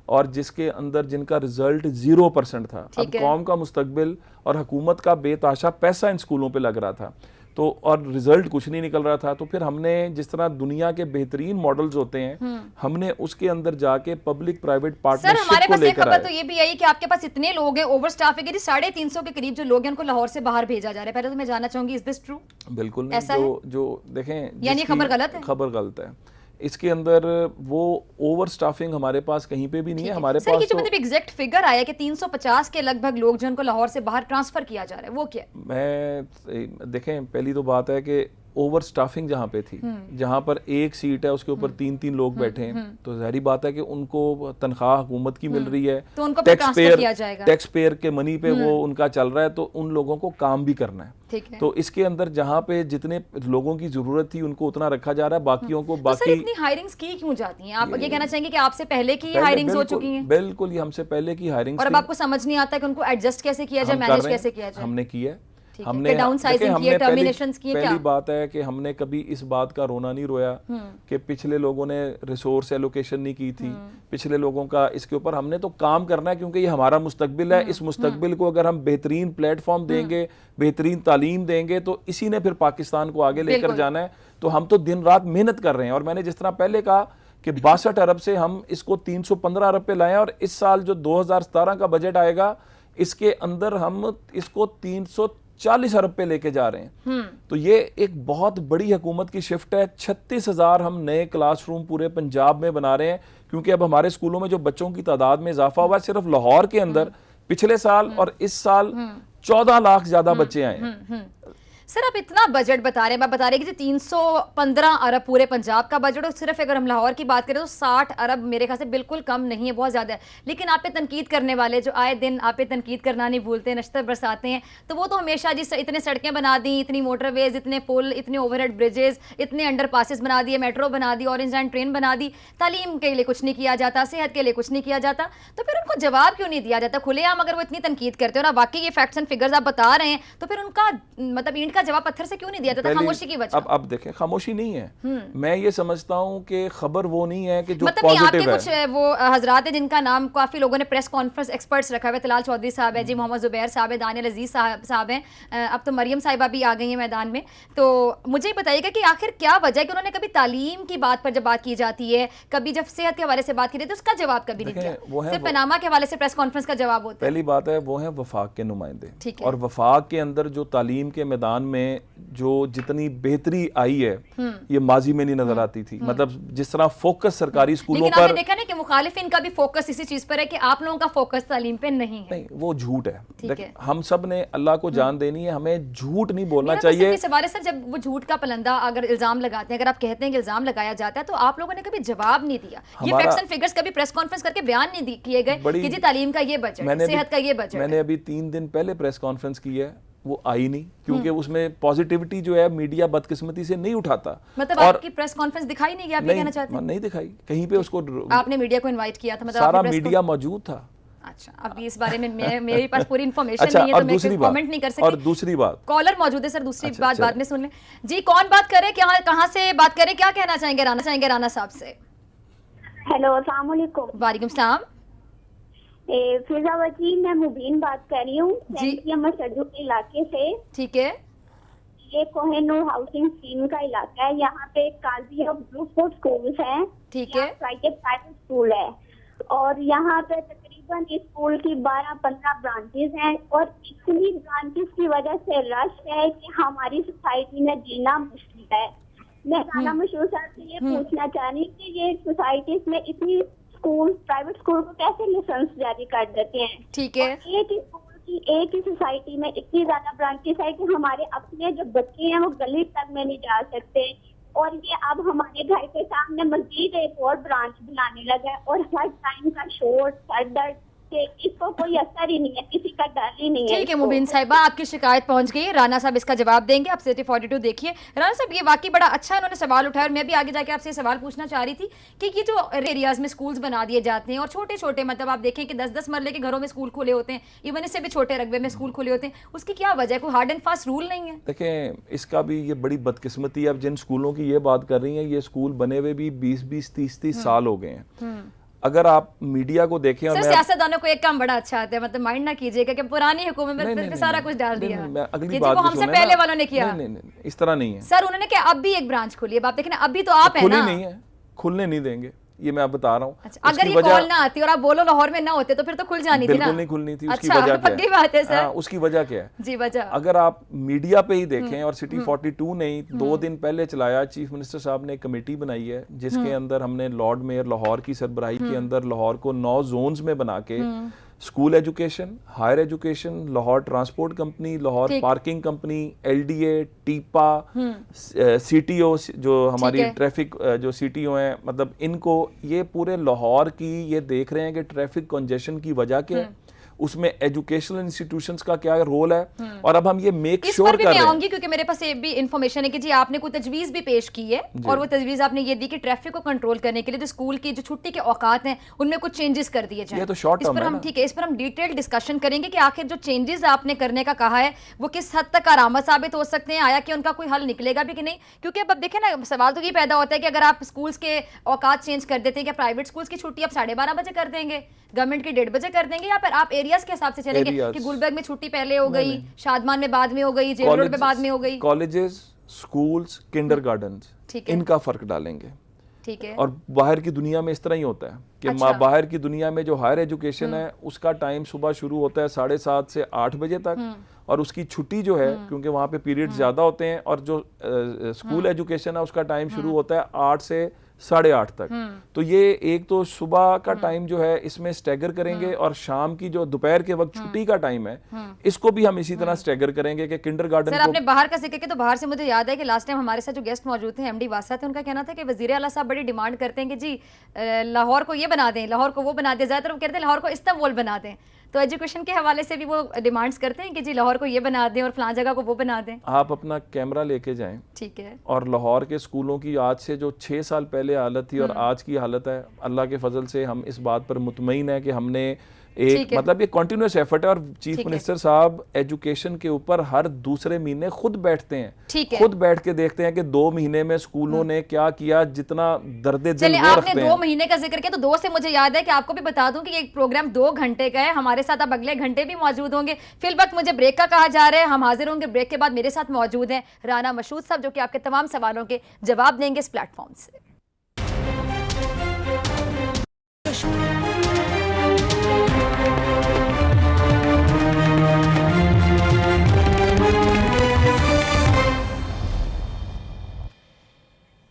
और जिसके अंदर जिनका रिजल्ट 0% था। अब ठीक है। कौम का मुस्तकबिल और हुकूमत का बेताशा पैसा इन स्कूलों पे लग रहा था, तो और रिजल्ट कुछ नहीं निकल रहा था। तो फिर हमने, जिस तरह दुनिया के बेहतरीन मॉडल्स होते हैं, हमने उसके अंदर जाके पब्लिक प्राइवेट सर पार्टनरशिप हमारे को पास एक लेकर खबर तो आए। ये भी आई कि आपके पास इतने लोग हैं, ओवर स्टाफ है कि 350 के करीब जो लोग हैं उनको लाहौर से बाहर भेजा जा रहा है। पहले तो मैं जानना चाहूंगी, इज दिस ट्रू? बिल्कुल नहीं, ऐसा जो देखें, यानी जिसकी खबर गलत है? खबर गलत है। इसके अंदर वो ओवर स्टाफिंग हमारे पास कहीं पे भी नहीं है। हमारे सर ये पास जो तो मतलब एग्जैक्ट फिगर आया कि 350 के लगभग लोग जो उनको लाहौर से बाहर ट्रांसफर किया जा रहा है, वो क्या है? मैं देखें, पहली तो बात है कि ओवर स्टाफिंग जहाँ पे थी, जहाँ पर एक सीट है उसके ऊपर 3-3 लोग बैठे हैं, तो जाहिर बात है कि उनको तनख्वाह हुकूमत की मिल रही है, तो उनको फिर ट्रांसफर किया जाएगा। टैक्स पेयर के मनी पे वो उनका चल रहा है, तो उन लोगों को काम भी करना है। ठीक है। तो इसके अंदर जहाँ पे जितने लोगों की जरूरत थी उनको उतना रखा जा रहा है, बाकियों को तो सर बाकी। इतनी हायरिंग्स की क्यों जाती हैं? आप ये कहना चाहेंगे कि आपसे पहले की पहले हायरिंग्स हो बिल्कुल- चुकी हैं बिल्कुल, ये हमसे पहले की हायरिंग और अब आपको समझ नहीं आता कि उनको एडजस्ट कैसे किया जाए, हम कर मैनेज रहे हैं, कैसे किया जाए? हमने किया है। ठीक है, हमने कि downsizing देखिए, की है, हमने terminations की है, पहली क्या? बात है कि हमने कभी इस बात का रोना नहीं रोया कि पिछले लोगों ने रिसोर्स एलोकेशन नहीं की थी, पिछले लोगों का इसके ऊपर। हमने तो काम करना है क्योंकि ये हमारा मुस्तकबिल है। इस मुस्तकबिल को अगर हम बेहतरीन प्लेटफॉर्म देंगे, बेहतरीन तालीम देंगे, तो इसी ने फिर पाकिस्तान को आगे लेकर बिल्कुल। जाना है। तो हम तो दिन रात मेहनत कर रहे हैं, और मैंने जिस तरह पहले कहा कि 62 अरब से हम इसको 315 अरब पे लाएं, और इस साल जो 2017 का बजट आएगा इसके अंदर हम इसको 340 अरब पे लेके जा रहे हैं। तो ये एक बहुत बड़ी हुकूमत की शिफ्ट है। 36,000 हम नए क्लासरूम पूरे पंजाब में बना रहे हैं, क्योंकि अब हमारे स्कूलों में जो बच्चों की तादाद में इजाफा हुआ है, सिर्फ लाहौर के अंदर पिछले साल और इस साल 14 लाख ज्यादा बच्चे आए हैं। सर आप इतना बजट बता रहे हैं, मैं बता रही कि 315 अरब पूरे पंजाब का बजट, और सिर्फ अगर हम लाहौर की बात करें तो 60 अरब मेरे ख्याल से बिल्कुल कम नहीं है, बहुत ज़्यादा है। लेकिन आप पे तनकीद करने वाले जो आए दिन आप पे तनकीद करना नहीं भूलते, नश्तर बरसाते हैं, तो वो तो हमेशा जिस इतने सड़कें बना दी, इतनी मोटरवेज, इतने पुल, इतने ओवरहेड ब्रिजेस, इतने अंडर पासिस बना दिए, मेट्रो बना दी, ऑरेंज लाइन ट्रेन बना दी, तालीम के लिए कुछ नहीं किया जाता, सेहत के लिए कुछ नहीं किया जाता, तो फिर उनको जवाब क्यों नहीं दिया जाता खुलेआम? अगर वो इतनी तनकीद करते हो ना, वाकई ये फैक्ट्स एंड फिगर्स आप बता रहे हैं, तो फिर उनका मतलब ईंट का जवाब पत्थर से क्यों नहीं दिया जाता? खामोशी की वजह। अब देखें, खामोशी नहीं है। मैं ये समझता हूं कि खबर वो नहीं है कि जो मतलब ये आपके पॉजिटिव है। कुछ वो हजरात हैं जिनका नाम काफी लोगों ने प्रेस कॉन्फ्रेंस एक्सपर्ट्स रखा हुआ है, तलाल चौधरी साहब है जी, मोहम्मद जुबैर साहब है, दानियल अजीज साहब हैं, अब तो मरियम साहिबा भी आ गई हैं मैदान में। तो मुझे बताइएगा कि आखिर क्या वजह है कि उन्होंने कभी तालीम की बात पर जब बात की जाती है, कभी जब सेहत के हवाले से बात की जाती है, उसका जवाब कभी नहीं वो दिया, है सिर्फ पनामा के हवाले से प्रेस कॉन्फ्रेंस का जवाब होता है। पहली बात है, वो है वफाक के नुमाइंदे, ठीक है। और वफाक के अंदर जो तालीम के मैदान में जो जितनी बेहतरी आई है, ये माजी में नहीं नजर आती थी। मतलब जिस तरह फोकस सरकारी स्कूलों लेकिन पर, आपने देखा ना कि मुखालिफिन का भी फोकस इसी चीज पर है कि आप लोगों का फोकस तालीम पे नहीं है। नहीं, वो झूठ है। ठीक देखिए, है। हम सब ने अल्लाह को जान देनी है, हमें झूठ नहीं बोलना मेरा तो सिर्फ चाहिए। ये सवाल है सर, जब वो झूठ का पलंदा अगर इल्जाम लगाते हैं, अगर आप कहते हैं कि इल्जाम लगाया जाता है, तो आप लोगों ने कभी जवाब नहीं दिया, ये हमारा- फैक्ट्स एंड फिगर्स कभी प्रेस कॉन्फ्रेंस करके बयान नहीं किए गए कि जी तालीम का ये बजट, सेहत का ये बजट मैंने अभी 3 दिन पहले प्रेस कॉन्फ्रेंस की है, वो आई नहीं, क्योंकि उसमें पॉजिटिविटी जो है मीडिया बदकिस्मती से नहीं उठाता। मतलब और आपकी प्रेस कॉन्फ्रेंस दिखाई नहीं, आप ये कहना चाहते हैं? नहीं दिखाई कहीं पे, उसको आपने मीडिया को इनवाइट किया था, मतलब सारा आपने press मीडिया मौजूद था। अच्छा, अभी इस बारे में मेरे पास पूरी इन्फॉर्मेशन अच्छा, नहीं है और तो मैं दूसरी बात, कमेंट नहीं कर और सकती। दूसरी बात, कॉलर मौजूद है सर, दूसरी अच्छा, बात चलें। बाद में सुन लें जी। कौन बात करे, क्या, कहाँ से बात करें, क्या कहना चाहेंगे राना साहब से? हेलो, अस्सलाम वालेकुम। वालेकुम सलाम फिजावती, मैं मुबीन बात कर रही हूँ जी। मसदू इलाके से। ठीक है, ये कोहिनूर हाउसिंग स्कीम का इलाका है। यहाँ पे काजी ऑफ ब्लूफुट स्कूल्स हैं। ठीक है। प्राइवेट स्कूल है और यहाँ पे तकरीबन इस स्कूल की 12-15 ब्रांचेस हैं और इतनी ब्रांचेस की वजह से रश है कि हमारी सोसाइटी में जीना मुश्किल है। मैं राना मशहूर साहब से ये पूछना चाह रही हूँ कि ये सोसाइटीज में इतनी स्कूल, प्राइवेट स्कूल को कैसे लाइसेंस जारी कर देते हैं? ठीक है। एक ही स्कूल की एक ही सोसाइटी में इतनी ज्यादा ब्रांचेस है कि हमारे अपने जो बच्चे हैं वो गली तक में नहीं जा सकते और ये अब हमारे घर के सामने मस्जिद एक और ब्रांच बनाने लगा है और हर टाइम का शोर, सर दर्द के इसको कोई असर ही नहीं है, किसी का डर ही नहीं है। ठीक है मुबीन साहिबा, आपकी शिकायत पहुंच गई है, राना साहब इसका जवाब देंगे। आप सिटी 42 देखिए। राना साहब, ये वाकई बड़ा अच्छा इन्होंने सवाल उठाया और मैं भी आगे जाके आपसे सवाल पूछना चाह रही थी कि ये जो एरियाज में स्कूल्स बना दिए जाते हैं और छोटे छोटे, मतलब आप देखें कि 10-10 मरले के घरों में स्कूल खुले होते हैं, इवन इससे भी छोटे रकबे में स्कूल खुले होते हैं, उसकी क्या वजह है? कोई हार्ड एंड फास्ट रूल नहीं है? देखें, इसका भी ये बड़ी बदकिस्मती है। अब जिन स्कूलों की ये बात कर रही हैं, ये स्कूल बने हुए भी 20-20, 30-30 साल हो गए हैं। अगर आप मीडिया को देखें, और सर सियासतदानों को एक काम बड़ा अच्छा आता है, मतलब माइंड ना कीजिएगा कि पुरानी हुकूमत में सारा कुछ डाल दिया, अगली ये बात वो हमसे पहले वालों ने किया। नहीं, इस तरह नहीं है सर। उन्होंने क्या अब भी एक ब्रांच खोली है, आप देखें ना, अभी तो आप है खुली ना। नहीं है, खुलने नहीं देंगे, ये मैं आप बता रहा हूँ। अच्छा, अगर ये कॉल ना आती और आप बोलो लाहौर में ना होते तो फिर तो खुल जानी थी ना? बिल्कुल नहीं खुलनी थी। उसकी अच्छा, वजह क्या पक्की बात है सर। हाँ, उसकी वजह क्या है जी? वजह अगर आप मीडिया पे ही देखें, और सिटी 42 ने 2 दिन पहले चलाया, चीफ मिनिस्टर साहब ने एक कमेटी बनाई है जिसके अंदर हमने लॉर्ड मेयर लाहौर की सरबराही के अंदर लाहौर को 9 जोन्स में बना के school education, higher education, Lahore transport company, Lahore parking company, LDA, TEPA, CTO जो हमारी ट्रैफिक जो CTO हैं, मतलब इनको ये पूरे लाहौर की ये देख रहे हैं कि ट्रैफिक कंजेशन की वजह क्या है, उसमें एजुकेशनल इंस्टीट्यूशंस का क्या रोल है, और अब हम ये मेक श्योर कर रहे हैं। आऊंगी क्योंकि मेरे पास ये भी इंफॉर्मेशन है कि जी आपने कोई तजवीज भी पेश की है और वो तजवीज आपने ये दी कि ट्रैफिक को कंट्रोल करने के लिए जो स्कूल की जो छुट्टी के औकात हैं उनमें कुछ चेंजेस कर दिए जाएं। ये तो शॉर्ट टर्म है ना। ठीक है, इस पर हम डिटेल डिस्कशन करेंगे कि आखिर जो चेंजेस आपने करने का कहा है वो किस हद तक आरामद साबित हो सकते हैं, आया कि उनका कोई हल निकलेगा भी कि नहीं। क्योंकि अब देखें ना, सवाल तो ये पैदा होता है कि अगर आप स्कूल्स के औकात चेंज कर देते हैं, क्या प्राइवेट स्कूल्स की छुट्टी आप 12:30 बजे कर देंगे, गवर्नमेंट की 1:30 बजे कर देंगे, या फिर आप एरियाज के हिसाब से चलेंगे कि गुलबर्ग में छुट्टी पहले हो गई, शादमान में बाद में हो गई, जेल रोड में बाद में हो गई? कॉलेजेस, स्कूल्स, किंडरगार्टन्स, इनका फर्क डालेंगे। ठीक है। और बाहर की दुनिया में इस तरह ही होता है कि बाहर की दुनिया में जो हायर एजुकेशन है उसका टाइम सुबह शुरू होता है 7:30 से 8 बजे तक, और उसकी छुट्टी जो है, क्योंकि वहाँ पे पीरियड ज्यादा होते हैं, और जो स्कूल एजुकेशन है उसका टाइम शुरू होता है 8 से 8:30 तक। तो ये एक तो सुबह का टाइम जो है इसमें स्टैगर करेंगे, और शाम की जो दोपहर के वक्त छुट्टी का टाइम है इसको भी हम इसी तरह स्टैगर करेंगे कि किंडरगार्टन सर आपने बाहर का जिक्र किया तो बाहर से मुझे याद है कि लास्ट टाइम हमारे साथ जो गेस्ट मौजूद थे MD वासा थे, उनका कहना था कि वजीर आला साहब बड़ी डिमांड करते हैं कि जी लाहौर को ये बना दें, लाहौर को वो बना दें, ज्यादातर वो कहते हैं लाहौर को इस्तांबुल बना दें। तो एजुकेशन के हवाले से भी वो डिमांड्स करते हैं कि जी लाहौर को ये बना दें और फलां जगह को वो बना दें। आप अपना कैमरा लेके जाएं, ठीक है, और लाहौर के स्कूलों की आज से जो 6 साल पहले हालत थी और आज की हालत है, अल्लाह के फजल से हम इस बात पर मुतमईन है कि हमने एक मतलब ये कॉन्टिन्यूस एफर्ट है, और चीफ मिनिस्टर साहब एजुकेशन के ऊपर हर दूसरे महीने खुद बैठते हैं, खुद बैठ के देखते हैं कि 2 महीने में स्कूलों ने क्या किया, जितना दर्दे दिल वो रखते हैं। 2 महीने का जिक्र किया तो 2 से मुझे याद है कि आपको भी बता दूं कि ये प्रोग्राम 2 घंटे का है, हमारे साथ अब अगले घंटे भी मौजूद होंगे। फिल वक्त मुझे ब्रेक का कहा जा रहा है, हम हाजिर होंगे ब्रेक के बाद। मेरे साथ मौजूद हैं राना मशहूद साहब जो कि आपके तमाम सवालों के जवाब देंगे इस प्लेटफॉर्म से।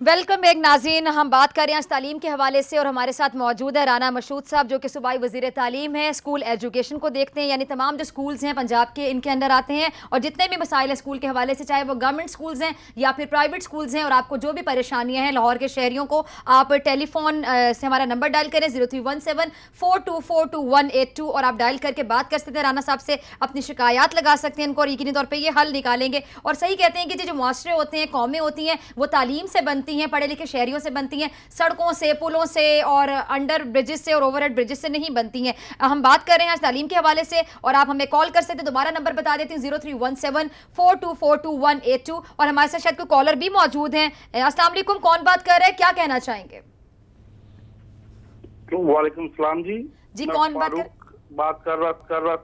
वेलकम बैक नाज़रीन, हम बात कर रहे हैं आज तालीम के हवाले से और हमारे साथ मौजूद है राना मशहूद साहब जो कि सूबाई वज़ीर तालीम है। स्कूल एजुकेशन को देखते हैं, यानी तमाम जो स्कूल्स हैं पंजाब के इनके अंदर आते हैं और जितने भी मसाइल हैं स्कूल के हवाले से, चाहे वो गवर्नमेंट स्कूल्स हैं या फिर प्राइवेट स्कूल्स हैं, और आपको जो भी परेशानियाँ हैं लाहौर के शहरियों को, आप टेलीफोन से हमारा नंबर डायल करें 031742428182 और आप डायल करके बात कर सकते हैं राना साहब से, अपनी शिकायत लगा सकते हैं इनको और यकीनी तौर पर ये हल निकालेंगे। और सही कहते हैं कि जो मुआशरे होते हैं, कौमें होती हैं, वो तालीम से बनती बनती हैं पढ़े लिखे शहरियों से बनती हैं, सड़कों से, पुलों से और अंडर ब्रिजेस से और ओवरहेड ब्रिजेस से नहीं बनती हैं। हम बात कर रहे हैं आज तालीम के हवाले से और आप हमें कॉल कर सकते हैं। दोबारा नंबर बता देती हूँ 031742422182 और हमारे साथ शायद कोई कॉलर भी मौजूद हैं। अस्सलाम वालेकुम, कौन बात कर रहे हैं, क्या कहना चाहेंगे? वालेकुम सलाम जी। जी, मैं कौन बात कर रहा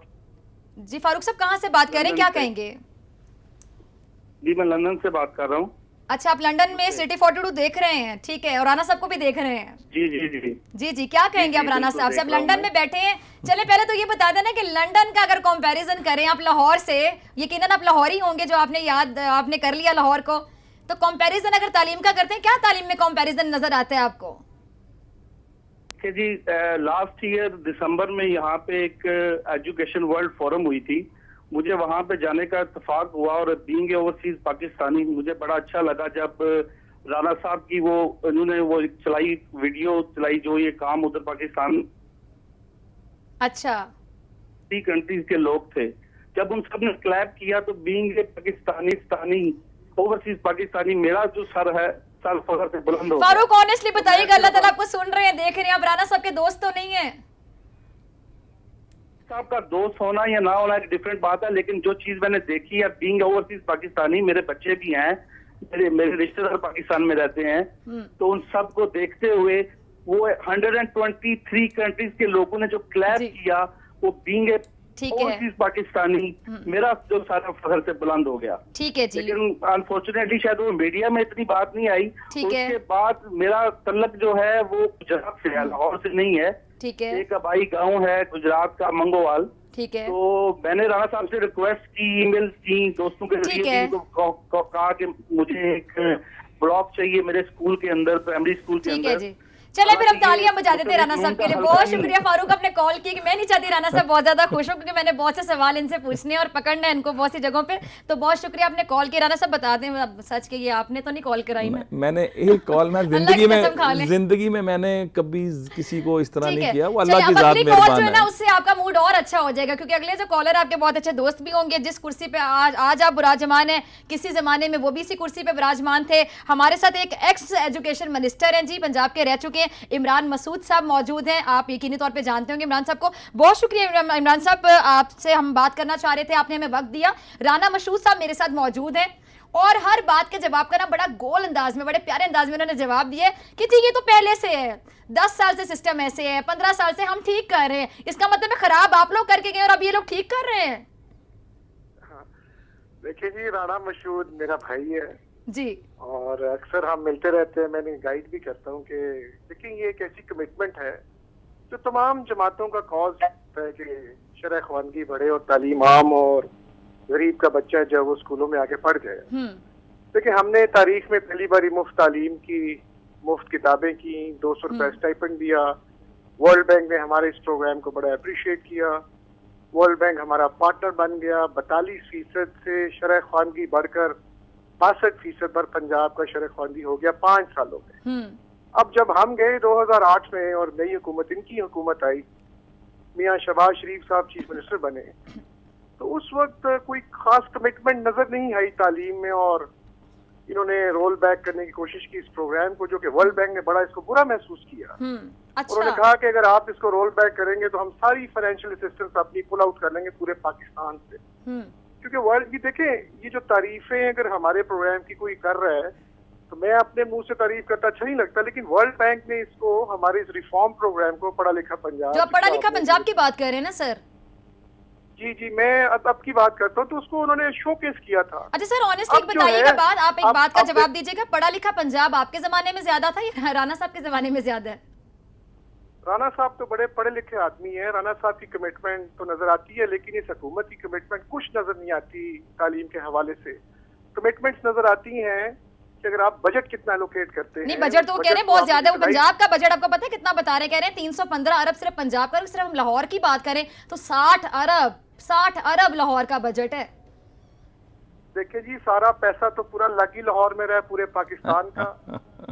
जी फारूक साहब कहाँ से बात कर रहे हैं, क्या कहेंगे? जी मैं लंदन से बात कर रहा हूँ। अच्छा, आप लंदन में सिटी 42 देख रहे हैं, ठीक है, और राना साहब को भी देख रहे हैं। जी जी जी जी जी, क्या कहेंगे आप राना साहब से? आप लंदन में बैठे हैं, चले पहले तो ये बता देना कि लंदन का अगर कंपैरिजन करें आप लाहौर से, यकीनन आप लाहौरी होंगे जो आपने कर लिया लाहौर को, तो कंपैरिजन अगर तालीम का करते हैं, क्या तालीम में कंपैरिजन नजर आता है आपको? कि जी लास्ट ईयर दिसंबर में यहाँ पे एक एजुकेशन वर्ल्ड फोरम हुई थी, मुझे वहाँ पे जाने का इत्तेफाक हुआ और बीइंग ओवरसीज पाकिस्तानी मुझे बड़ा अच्छा लगा जब राना साहब की उन्होंने वो वीडियो चलाई जो ये काम उधर पाकिस्तान अच्छा 3 कंट्रीज के लोग थे, जब उन सब ने क्लैप किया तो बीइंग पाकिस्तानी ओवरसीज पाकिस्तानी मेरा जो सर फखर से बुलंद हो गया। फारूक ऑनेस्टली बताइएगा, अल्लाह ताला आपको सुन रहे हैं, देख रहे हैं, आप राना साहब के दोस्त तो नहीं है? साहब का दोस्त होना या ना होना एक डिफरेंट बात है, लेकिन जो चीज मैंने देखी है बीइंग ओवरसीज पाकिस्तानी, मेरे बच्चे भी हैं, मेरे रिश्तेदार पाकिस्तान में रहते हैं, तो उन सब को देखते हुए वो 123 कंट्रीज के लोगों ने जो क्लैप किया वो बीइंग ओवरसीज पाकिस्तानी मेरा जो सारा फखर से बुलंद हो गया। ठीक है जी, लेकिन अनफॉर्चुनेटली शायद वो मीडिया में इतनी बात नहीं आई। ठीक है, उसके बाद मेरा तल्लक जो है वो गुजरात से है, लाहौर से नहीं है। ठीक है, एक आबाई गांव है गुजरात का मंगोवाल। ठीक है, तो मैंने राणा साहब से रिक्वेस्ट की, ईमेल्स की, दोस्तों के जरिए उनको कहा कि मुझे एक ब्लॉक चाहिए मेरे स्कूल के अंदर, प्राइमरी स्कूल के ठीक है अंदर। जी। चले फिर हम तालियां बजा देते हैं राना साहब के लिए। बहुत शुक्रिया फारूक, आपने कॉल की कि मैं नहीं चाहती राना साहब बहुत ज्यादा खुश हो क्योंकि मैंने बहुत से सवाल इनसे पूछने और पकड़ना है इनको बहुत सी जगहों पे, तो बहुत शुक्रिया आपने कॉल किया। राना साहब बता दें सच के ये आपने तो नहीं कॉल कराई ना? मैंने एक कॉल मैं जिंदगी में मैंने कभी किसी को इस तरह नहीं किया, वो अल्लाह की जात मेहरबान है। उससे आपका मूड और अच्छा हो जाएगा क्योंकि अगले जो कॉलर आपके बहुत अच्छे दोस्त भी होंगे, जिस कुर्सी पे आज आप विराजमान है, किसी जमाने में वो भी इसी कुर्सी पे विराजमान थे। हमारे साथ एक एक्स एजुकेशन मिनिस्टर हैं जी, पंजाब के रह चुके हैं, इमरान मसूद साहब मौजूद हैं। आप यकीनी तौर पे जानते होंगे इमरान साहब को। बहुत शुक्रिया इमरान साहब, आपसे हम बात करना चाह रहे थे, आपने हमें वक्त दिया। राना मसूद साहब मेरे साथ मौजूद हैं और हर बात के जवाब का ना बड़ा गोल अंदाज में, बड़े प्यारे अंदाज में उन्होंने जवाब दिए कि जी ये तो पहले से है, 10 साल से सिस्टम ऐसे है, 15 साल से हम ठीक कर रहे हैं, इसका मतलब है खराब आप लोग करके गए और अब ये लोग ठीक कर रहे हैं। देखिए जी, राना मसूद मेरा भाई है जी और अक्सर हम मिलते रहते हैं, मैंने गाइड भी करता हूँ कि देखिए ये एक ऐसी कमिटमेंट है जो तमाम जमातों का कॉज है कि शरह ख़वानगी बढ़े और तालीम आम और गरीब का बच्चा जो वो स्कूलों में आके पढ़ जाए। देखिए हमने तारीख में पहली बारी मुफ्त तालीम की, मुफ्त किताबें की, 200 रुपए स्टाइपेंड दिया। वर्ल्ड बैंक ने हमारे इस प्रोग्राम को बड़ा अप्रिशिएट किया। वर्ल्ड बैंक हमारा पार्टनर बन गया। 42% से शरह ख़वानगी बढ़कर 62% पर पंजाब का शरह ख़वानगी हो गया 5 सालों में। अब जब हम गए 2008 में और नई हुकूमत, इनकी हुकूमत आई, मियाँ शहबाज शरीफ साहब चीफ मिनिस्टर बने, तो उस वक्त कोई खास कमिटमेंट नजर नहीं आई तालीम में और इन्होंने रोल बैक करने की कोशिश की इस प्रोग्राम को, जो कि वर्ल्ड बैंक ने बड़ा इसको बुरा महसूस किया। अच्छा। उन्होंने कहा कि अगर आप इसको रोल बैक करेंगे तो हम सारी फाइनेंशियल असिस्टेंस अपनी पुल आउट कर लेंगे पूरे पाकिस्तान से, क्योंकि वर्ल्ड की देखें ये जो तारीफें अगर हमारे प्रोग्राम की कोई कर रहा है तो मैं अपने मुंह से तारीफ करता अच्छा नहीं लगता, लेकिन वर्ल्ड बैंक ने इसको हमारे इस रिफॉर्म प्रोग्राम को पढ़ा लिखा पंजाब, जो पढ़ा लिखा पंजाब की बात कर रहे हैं ना सर? जी जी, मैं अब की बात करता हूँ, तो उसको उन्होंने शोकेस किया था। अच्छा सर, ऑनेस्टली बताइएगा बात, आप एक बात का जवाब दीजिएगा, पढ़ा लिखा पंजाब आपके जमाने में ज्यादा था या राना साहब के जमाने में ज्यादा है? राना साहब तो बड़े पढ़े लिखे आदमी हैं, राना साहब की कमिटमेंट तो नजर आती है, लेकिन इस हुकूमत की कमिटमेंट कुछ नजर नहीं आती। तालीम के हवाले से कमिटमेंट्स नजर आती हैं कि अगर आप बजट कितना एलोकेट करते हैं। नहीं, बजट तो कह रहे हैं बहुत ज्यादा है। वो पंजाब का बजट आपको पता है कितना बता रहे हैं? कह रहे हैं 315 अरब सिर्फ पंजाब का। सिर्फ हम लाहौर की बात करें तो 60 अरब लाहौर का बजट है। देखिए जी, सारा पैसा तो पूरा लग ही लाहौर में रहा पूरे पाकिस्तान का,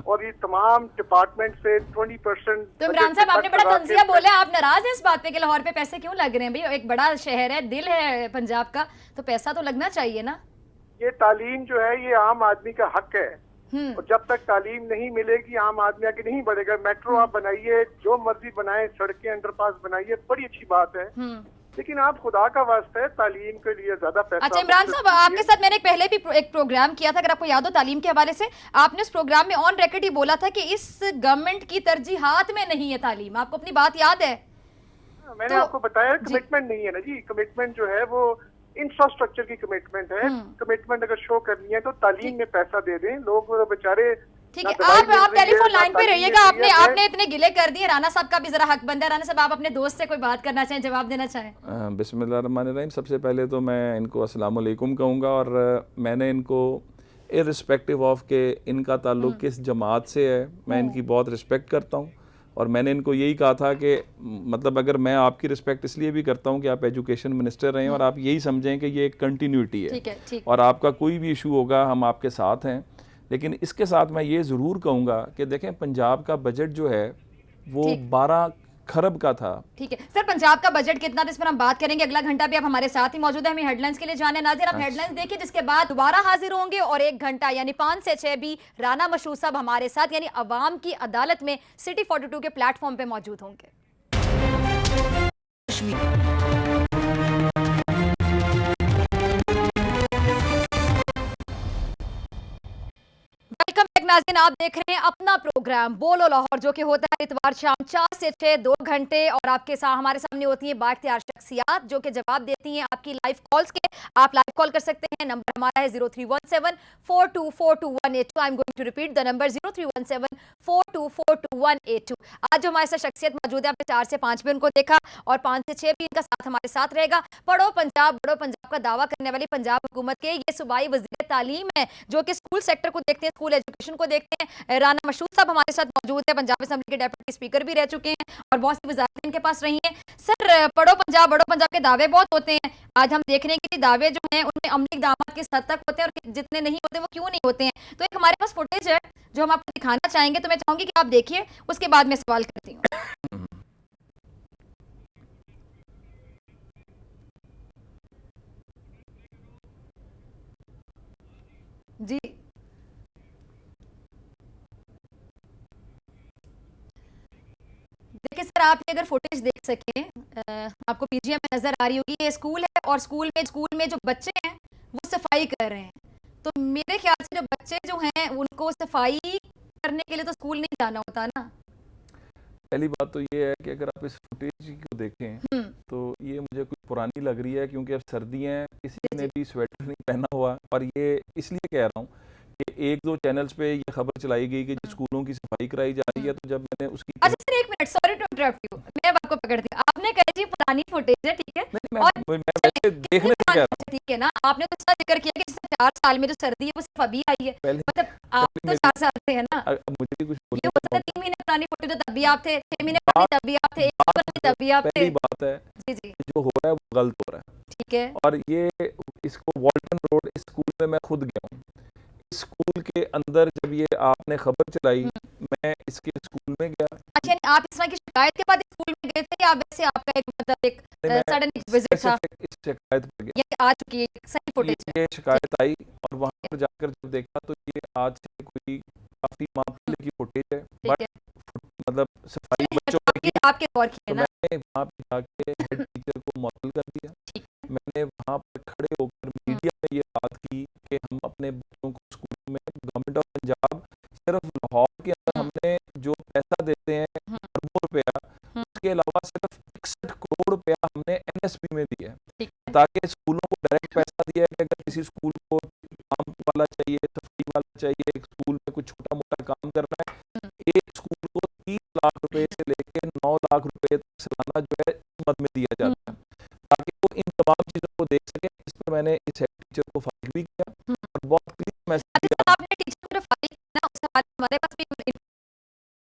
और ये तमाम डिपार्टमेंट से 20%। तो इमरान साहब आपने बड़ा तंजिया बोला, आप नाराज हैं इस बात पे कि लाहौर पे पैसे क्यों लग रहे हैं? भाई एक बड़ा शहर है, दिल है पंजाब का, तो पैसा तो लगना चाहिए ना। ये तालीम जो है ये आम आदमी का हक है, और जब तक तालीम नहीं मिलेगी आम आदमी आगे नहीं बढ़ेगा। मेट्रो आप बनाइए, जो मर्जी बनाए, सड़कें अंडरपास बनाइए, बड़ी अच्छी बात है, लेकिन आप खुदा का वास्ता है तालीम के लिए ज्यादा पैसा। अच्छा इमरान साहब, आपके साथ मैंने पहले भी एक प्रोग्राम किया था, अगर आपको याद हो, तालीम के हवाले से। आपने उस प्रोग्राम में ऑन रिकॉर्ड ही बोला था कि इस गवर्नमेंट की तरजीहात में नहीं है तालीम। आपको अपनी बात याद है? मैंने आपको बताया कमिटमेंट नहीं है ना जी। कमिटमेंट जो है वो इंफ्रास्ट्रक्चर की कमिटमेंट है। कमिटमेंट अगर शो करनी है तो तालीम में पैसा दे दें। लोग बेचारे। ठीक है, आप टेलीफोन लाइन पे रहिएगा। आपने इतने गिले कर दिए, राना साहब का भी जरा हक बनता है। राना साहब, आप अपने दोस्त से कोई बात करना चाहें, जवाब देना चाहें? बिस्मिल्लाहिर्रहमानिर्रहीम। सबसे पहले तो मैं इनको अस्सलाम वालेकुम कहूँगा, और मैंने इनको इर्रिस्पेक्टिव ऑफ के इनका ताल्लुक़ किस जमात से है, मैं इनकी बहुत रिस्पेक्ट करता हूँ। और मैंने इनको यही कहा था कि मतलब अगर मैं आपकी रिस्पेक्ट इसलिए भी करता हूँ कि आप एजुकेशन मिनिस्टर रहे हैं, और आप यही समझें कि ये एक कंटिन्यूटी है, ठीक। और आपका कोई भी इशू होगा हम आपके साथ हैं। लेकिन इसके साथ मैं ये ज़रूर कहूँगा कि देखें, पंजाब का बजट जो है वो 12 खरब का था। ठीक है सर, पंजाब का बजट कितना था इस पर हम बात करेंगे। अगला घंटा भी आप हमारे साथ ही मौजूद है। हमें हेडलाइंस के लिए जाने नाज़िर, आप हेडलाइंस देखिए, जिसके बाद दोबारा हाजिर होंगे, और 1 घंटा यानी 5 से 6 भी राना मशहूद साहब हमारे साथ यानी अवाम की अदालत में सिटी 42 के प्लेटफॉर्म पे मौजूद होंगे। वेलकम बैक नाज़रीन, आप देख रहे हैं अपना प्रोग्राम बोलो लाहौर, जो कि होता है इतवार शाम 4 से 6 2 घंटे, और आपके साथ हमारे सामने होती हैं बाइख्तियार शख्सियात जो कि जवाब देती हैं आपकी लाइव कॉल्स के। आप लाइव कॉल कर सकते हैं, नंबर हमारा है 031742428182। I am going to repeat the number 031742428182। आज जो हमारे साथ शख्सियत मौजूद है, आपने 4 से 5 भी उनको देखा, और 5 से 6 भी इनका साथ हमारे साथ रहेगा। पढ़ो पंजाब बड़ो पंजाब का दावा करने वाली पंजाब हुकूमत के ये सूबाई वज़ीर तालीम है, जो कि स्कूल सेक्टर को देखते हैं, स्कूल एजुकेशन को देखते हैं। राना मशहूद साहब हमारे साथ मौजूद है, पंजाब असेंबली के डेप्यूटी स्पीकर भी रह चुके हैं, और बहुत सी वज़ारतें इनके पास रही हैं। सर, पढ़ो पंजाब बड़ो पंजाब के दावे बहुत होते हैं। आज हम देख रहे हैं कि दावे जो हैं उनमें अमली इक़दामात किस हद तक होते हैं, और जितने नहीं होते वो क्यों नहीं होते हैं। तो एक हमारे पास फुटेज है जो हम आपको दिखाना चाहेंगे, तो मैं चाहूंगी कि आप देखिए, उसके बाद मैं सवाल करती हूँ। जी देखिए सर, आप ये अगर फुटेज देख सकें, आपको पीजीआई में नजर आ रही होगी, ये स्कूल है, और स्कूल में जो बच्चे हैं वो सफाई कर रहे हैं। तो मेरे ख्याल से जो बच्चे जो हैं उनको सफाई करने के लिए तो स्कूल नहीं जाना होता ना। पहली बात तो ये है कि अगर आप इस फुटेज को देखें तो ये मुझे कुछ पुरानी लग रही है, क्योंकि अब सर्दियाँ हैं, किसी ने भी स्वेटर नहीं पहना हुआ। और ये इसलिए कह रहा हूँ कि 1-2 चैनल्स पे ये खबर चलाई गई कि स्कूलों की सफाई कराई जा रही है, तो जब मैंने उसकी। अच्छा sir, 1 minute, sorry to interrupt you, मैं आपको पकड़ दी। आपने कहा जी पुरानी फुटेज है, ठीक है, मैं वैसे देखने से कह रहा हूं। ठीक है ना, आपने तो उसका जिक्र किया कि 4 साल में जो सर्दी है वो सिर्फ अभी आई है, मतलब आप तो 4 साल से है ना। मुझे भी कुछ ये हो सकता है 3 महीने पुरानी फुटेज, तभी आप थे, 6 महीने पुरानी तभी आप थे, 1 पुरानी तभी आप थे। पहली बात है जी जी, जो हो रहा है वो गलत हो रहा है, ठीक है। और ये इसको वॉल्टन रोड इस स्कूल में मैं खुद गया हूँ। इस स्कूल के अंदर जब ये आपने खबर चलाई, मैं इसके स्कूल में गया। अच्छा, आप इस तरह की शिकायत के बाद स्कूल में गए थे, या वैसे आपका एक मतलब एक सडन विजिट था? इस शिकायत पर गया, ये आ चुकी है सही फुटेज है। ये शिकायत आई, और वहां पर जाकर जब देखा तो ये आज से कोई काफी माह पहले की फुटेज है, बट मतलब सफाई बच्चों की आपके दौर की है ना। मैंने वहाँ पे जाके हेड टीचर को मौतल कर दिया। मैंने वहाँ पर खड़े होकर मीडिया में ये बात की कि हम अपने बच्चों को स्कूल में, गवर्नमेंट ऑफ पंजाब सिर्फ लाहौर के अंदर हमने जो पैसा देते हैं अरबों रुपया, उसके अलावा सिर्फ 61 करोड़ रुपया हमने NSP में दिया है, ताकि स्कूलों को डायरेक्ट पैसा दिया है कि अगर किसी स्कूल को काम वाला चाहिए, सफाई वाला चाहिए, एक स्कूल में कुछ छोटा मोटा काम करना है, एक स्कूल को 30 लाख रुपए से लेकर 9 लाख रुपए तक सालाना जो है मद में दिया जाता है, ताकि वो इन तमाम चीजों को देख सके। इस पर मैंने इस हेड टीचर को फाइल भी किया, और बहुत क्लियर मैसेज दिया। आपने टीचर को फाइल किया ना, उसके बाद हमारे पास भी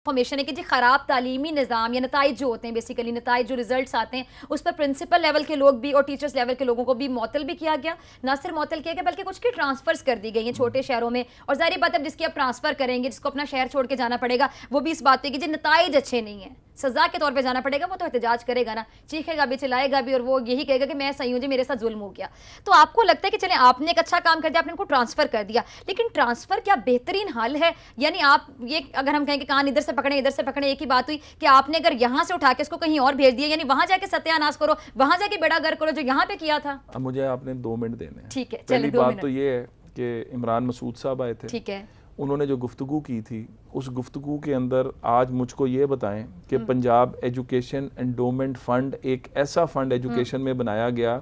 इन्फॉर्मेशन है कि जी खराब तालीमी निज़ाम या नताइज जो होते हैं, बेसिकली नताइज जो रिजल्ट्स आते हैं, उस पर प्रिंसिपल लेवल के लोग भी और टीचर्स लेवल के लोगों को भी मुअत्तल भी किया गया। ना सिर्फ मुअत्तल किया गया बल्कि कुछ की ट्रांसफर्स कर दी गई हैं छोटे शहरों में। और जाहिर बात अब जिसकी आप ट्रांसफर करेंगे, जिसको अपना शहर छोड़ के जाना पड़ेगा, वो भी इस बात पे कि जी नताइज अच्छे नहीं है, सजा के तौर पे जाना पड़ेगा, वो तो एहतजाज करेगा ना, चीखेगा भी, चिल्लाएगा भी, और वो यही कहेगा कि मैं सही हूँ जी, मेरे साथ जुल्म हो गया। तो आपको लगता है कि चले आपने एक अच्छा काम कर दिया, आपने उनको ट्रांसफर कर दिया, लेकिन ट्रांसफर क्या बेहतरीन हल है? यानी आप ये अगर हम कहें कि कान इधर से पकड़े इधर से पकड़े, एक ही बात हुई कि आपने अगर यहाँ से उठा के इसको कहीं और भेज दिया, यानी वहां जाके सत्यानाश करो, वहां जाके बेड़ा गर्क करो जो यहाँ पे किया था। अब मुझे आपने 2 मिनट देने हैं। ठीक है, पहली चलिए 2 बात मिनट। तो ये है कि इमरान मसूद साहब आए थे, ठीक है, उन्होंने जो गुफ्तगू की थी, उस गुफ्तगू के अंदर आज मुझको ये बताएं कि पंजाब एजुकेशन एंडोमेंट फंड एक ऐसा फंड एजुकेशन में बनाया गया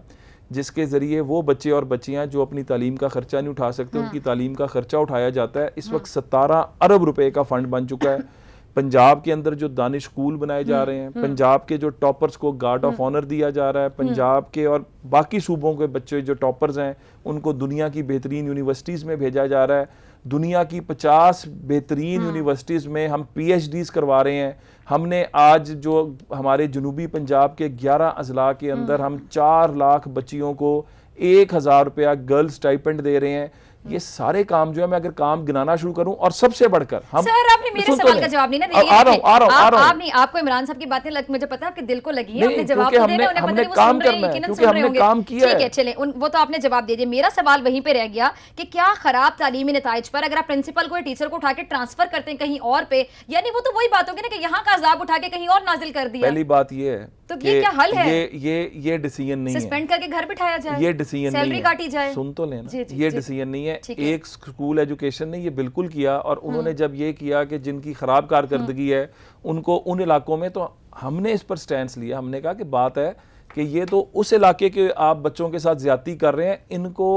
जिसके ज़रिए वो बच्चे और बच्चियां जो अपनी तालीम का ख़र्चा नहीं उठा सकते, उनकी तालीम का ख़र्चा उठाया जाता है। इस वक्त 17 अरब रुपए का फंड बन चुका है। पंजाब के अंदर जो दानिश स्कूल बनाए जा रहे हैं, पंजाब के जो टॉपर्स को गार्ड ऑफ ऑनर दिया जा रहा है, पंजाब के और बाकी सूबों के बच्चे जो टॉपर्स हैं उनको दुनिया की बेहतरीन यूनिवर्सिटीज़ में भेजा जा रहा है। दुनिया की 50 बेहतरीन यूनिवर्सिटीज़ में हम PhDs करवा रहे हैं। हमने आज जो हमारे जनूबी पंजाब के 11 अजला के अंदर हम 4 लाख बच्चियों को 1000 रुपया गर्ल्स स्टाइपेंड दे रहे हैं। ये सारे काम जो है, मैं अगर काम गिनाना शुरू करूं, और सबसे बढ़कर हम सर आपने मेरे सवाल का जवाब नहीं ना दिया। आ रहा हूं। आप नहीं, आपको इमरान साहब की बातें मुझे पता है आपके दिल को लगी है, नहीं, आपने जवाब क्योंकि तो देना, उन्हें पता हमने नहीं वो काम सुन रहे करना हैं, है, यकीनन क्योंकि सुन रहे हमने होंगे। काम किया ठीक है, है। चले वो तो आपने जवाब दे दिया। मेरा सवाल वहीं पे रह गया कि क्या खराब तालीमी नताइज पर अगर आप प्रिंसिपल को या टीचर को उठा के ट्रांसफर करते हैं कहीं और पे, यानी वो तो वही बात होगी ना कि यहाँ का अजाब उठा के कहीं और नाजिल कर दिया। पहली बात ये है तो ये क्या हल है? ये डिसीजन नहीं है। सस्पेंड करके घर बिठाया जाए, ये डिसीजन नहीं है, सैलरी काटी जाए। सुन तो लेना, जी, जी, ये जी। डिसीजन नहीं है। ठीक है। एक स्कूल एजुकेशन ने ये बिल्कुल किया, और उन्होंने जब ये किया कि जिनकी खराब कारकर्दगी है उनको उन इलाकों में, तो हमने इस पर स्टैंड लिया। हमने कहा कि बात है कि ये तो उस इलाके के आप बच्चों के साथ ज्यादती कर रहे हैं, इनको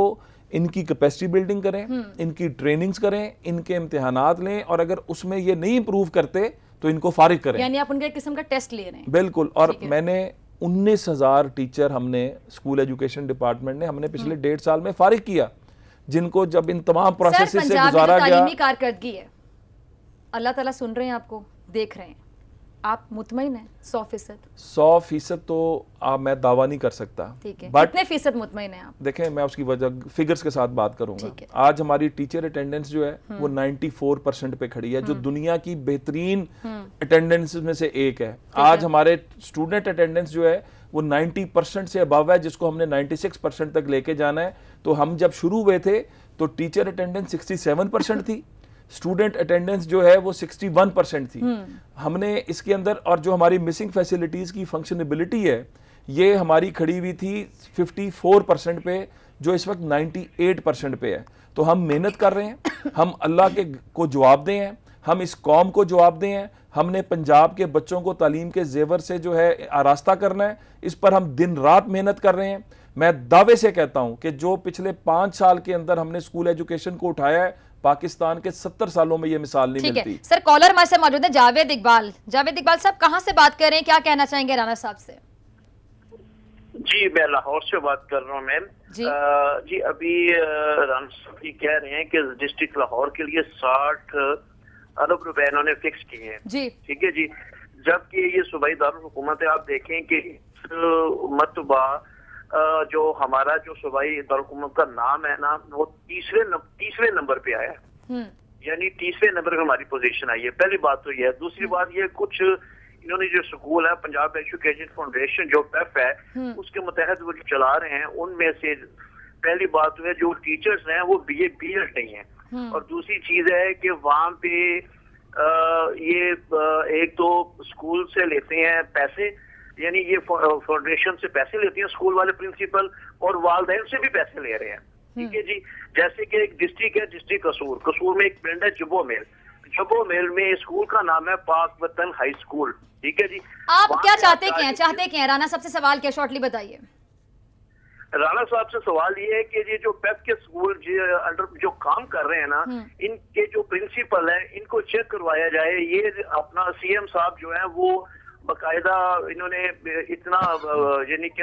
इनकी कैपेसिटी बिल्डिंग करें, इनकी ट्रेनिंग्स करें, इनके इम्तिहानात लें, और अगर उसमें ये नहीं इंप्रूव करते तो इनको फारिग करें। यानी आप उनके किस्म का टेस्ट ले रहे हैं। बिल्कुल। और मैंने 19,000 टीचर हमने स्कूल एजुकेशन डिपार्टमेंट ने हमने पिछले 1.5 साल में फारिग किया, जिनको जब इन तमाम प्रोसेस से गुजारा गया। तालीमी कारकर्दगी है, अल्लाह ताला सुन रहे हैं, आपको देख रहे हैं, आप मुतमईन हैं 100%? 100% तो मैं दावा नहीं कर सकता। ठीक है, बट कितने फीसद मुतमईन हैं आप? देखें, मैं उसकी वजह फिगर्स के साथ बात करूंगा। आज हमारी टीचर अटेंडेंस जो है वो 94% पे खड़ी है, जो दुनिया की बेहतरीन अटेंडेंस में से एक है। आज हमारे स्टूडेंट अटेंडेंस जो है वो 90% से अबव है, जिसको हमने 96% तक लेके जाना है। तो हम जब शुरू हुए थे तो टीचर अटेंडेंस 67% थी, स्टूडेंट अटेंडेंस जो है वो 61% थी। हमने इसके अंदर, और जो हमारी मिसिंग फैसिलिटीज की फंक्शनेबिलिटी है, ये हमारी खड़ी हुई थी 54% पे, जो इस वक्त 98% पे है। तो हम मेहनत कर रहे हैं, हम अल्लाह के को जवाब दें हैं, हम इस कौम को जवाब दें हैं। हमने पंजाब के बच्चों को तालीम के जेवर से जो है आरास्ता करना है, इस पर हम दिन रात मेहनत कर रहे हैं। मैं दावे से कहता हूं कि जो पिछले 5 साल के अंदर हमने स्कूल एजुकेशन को उठाया है, पाकिस्तान के 70 सालों में ये मिसाल नहीं मिलती। सर कॉलर हमारे से मौजूद है जावेद इकबाल। जावेद इकबाल साहब कहां से बात कर रहे हैं, क्या कहना चाहेंगे राना साहब से? जी मैं लाहौर से बात कर रहा हूँ मैम। जी अभी राना साहब जी कह रहे हैं कि डिस्ट्रिक्ट लाहौर के लिए 60 अरब रुपए इन्होंने फिक्स किए हैं जी, ठीक है जी। जबकि ये सूबाई दारुल हुकूमत है, आप देखें कि मतबा जो हमारा जो सूबाई दारुल हुकूमत का नाम है ना, वो तीसरे नंबर पे आया है, यानी 30वें नंबर पे हमारी पोजीशन आई है। पहली बात तो ये है। दूसरी बात ये, कुछ इन्होंने जो स्कूल है पंजाब एजुकेशन फाउंडेशन जो पेफ है, उसके मुतहत वो जो चला रहे हैं, उनमें से पहली बात तो है जो टीचर्स हैं वो BA BEd नहीं है, और दूसरी चीज है कि वहां पे ये एक तो स्कूल से लेते हैं पैसे, यानी ये फाउंडेशन से पैसे लेते हैं स्कूल वाले प्रिंसिपल, और वालदैन से भी पैसे ले रहे हैं, ठीक है जी। जैसे कि एक डिस्ट्रिक्ट है, डिस्ट्रिक्ट कसूर में एक पिंड है जबो मेल में स्कूल का नाम है पाक वतन हाई स्कूल, ठीक है जी। आप क्या चाहते हैं राना साहब से सवाल क्या, शॉर्टली बताइए। राना साहब से सवाल ये है कि ये जो पेप के स्कूल अंडर जो काम कर रहे हैं ना, इनके जो प्रिंसिपल है इनको चेक करवाया जाए। ये अपना CM साहब जो है वो बाकायदा इन्होंने इतना यानी कि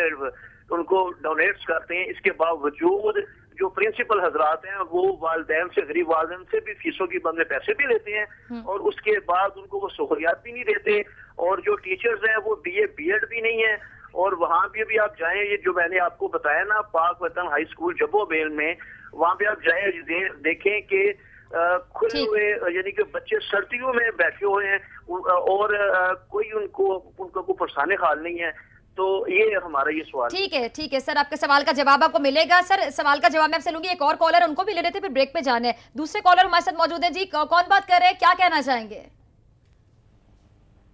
उनको डोनेट्स करते हैं, इसके बावजूद जो प्रिंसिपल हजरात हैं वो वालदैन से, गरीब वालदैन से भी फीसों की बदले पैसे भी लेते हैं, और उसके बाद उनको वो सहूलियात भी नहीं देते। और जो टीचर्स हैं वो BA BEd भी नहीं है, और वहां पे भी आप जाएं, ये जो मैंने आपको बताया ना पाक वतन हाई स्कूल जबो बेल में, वहां पे आप जाएं देखें कि खुले हुए, यानी कि बच्चे सर्दियों में बैठे हुए हैं और कोई उनको परेशानी हाल नहीं है। तो ये हमारा ये सवाल। ठीक है सर, आपके सवाल का जवाब आपको मिलेगा। सर सवाल का जवाब मैं आपसे लूंगी। एक और कॉलर, उनको भी ले लेते, फिर ब्रेक पे जाना है। दूसरे कॉलर हमारे साथ मौजूद है जी। कौन बात कर रहे हैं, क्या कहना चाहेंगे?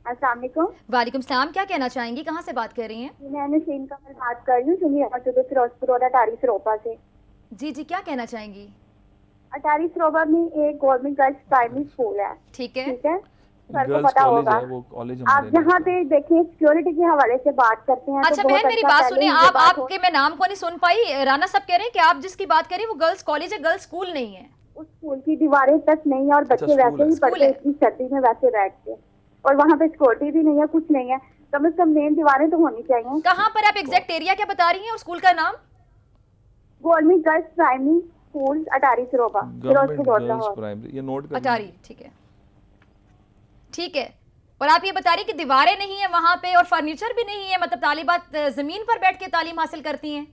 अस्सलाम वालेकुम। वालेकुम सलाम, क्या कहना चाहेंगी, कहाँ से बात कर रही हैं? मैं नसीम कमल बात कर रही हूँ फिरोजपुर अटारी सरोपा से। जी क्या कहना चाहेंगी? अटारी सरोपा में एक गवर्नमेंट गर्ल्स प्राइमरी स्कूल है। ठीक है, सर को पता होगा। आप यहाँ पे देखिए सिक्योरिटी के हवाले से बात करते हैं। अच्छा बहन मेरी बात सुनिए, आपके मैं नाम को नहीं सुन पाई। राना साहब कह रहे हैं कि आप जिसकी बात करें वो गर्ल्स कॉलेज है, गर्ल्स स्कूल नहीं है। उस स्कूल की दीवारें तक नहीं है और बच्चे वैसे ही पढ़ते हैं इतनी सर्दी में वैसे बैठ के, और वहाँ पे सिक्योरिटी भी नहीं है, कुछ नहीं है। कम से कम मेन दीवारें तो होनी चाहिए। कहाँ पर आप एग्जैक्ट एरिया क्या बता रही हैं और स्कूल का नाम? गवर्नमेंट गर्ल्स प्राइमरी स्कूल अटारी सरोपा, ये नोट कर अटारी। ठीक है। और आप ये बता रही कि दीवारें नहीं है वहां पे और फर्नीचर भी नहीं है, मतलब तालिबात जमीन पर बैठ के तालीम हासिल करती हैं?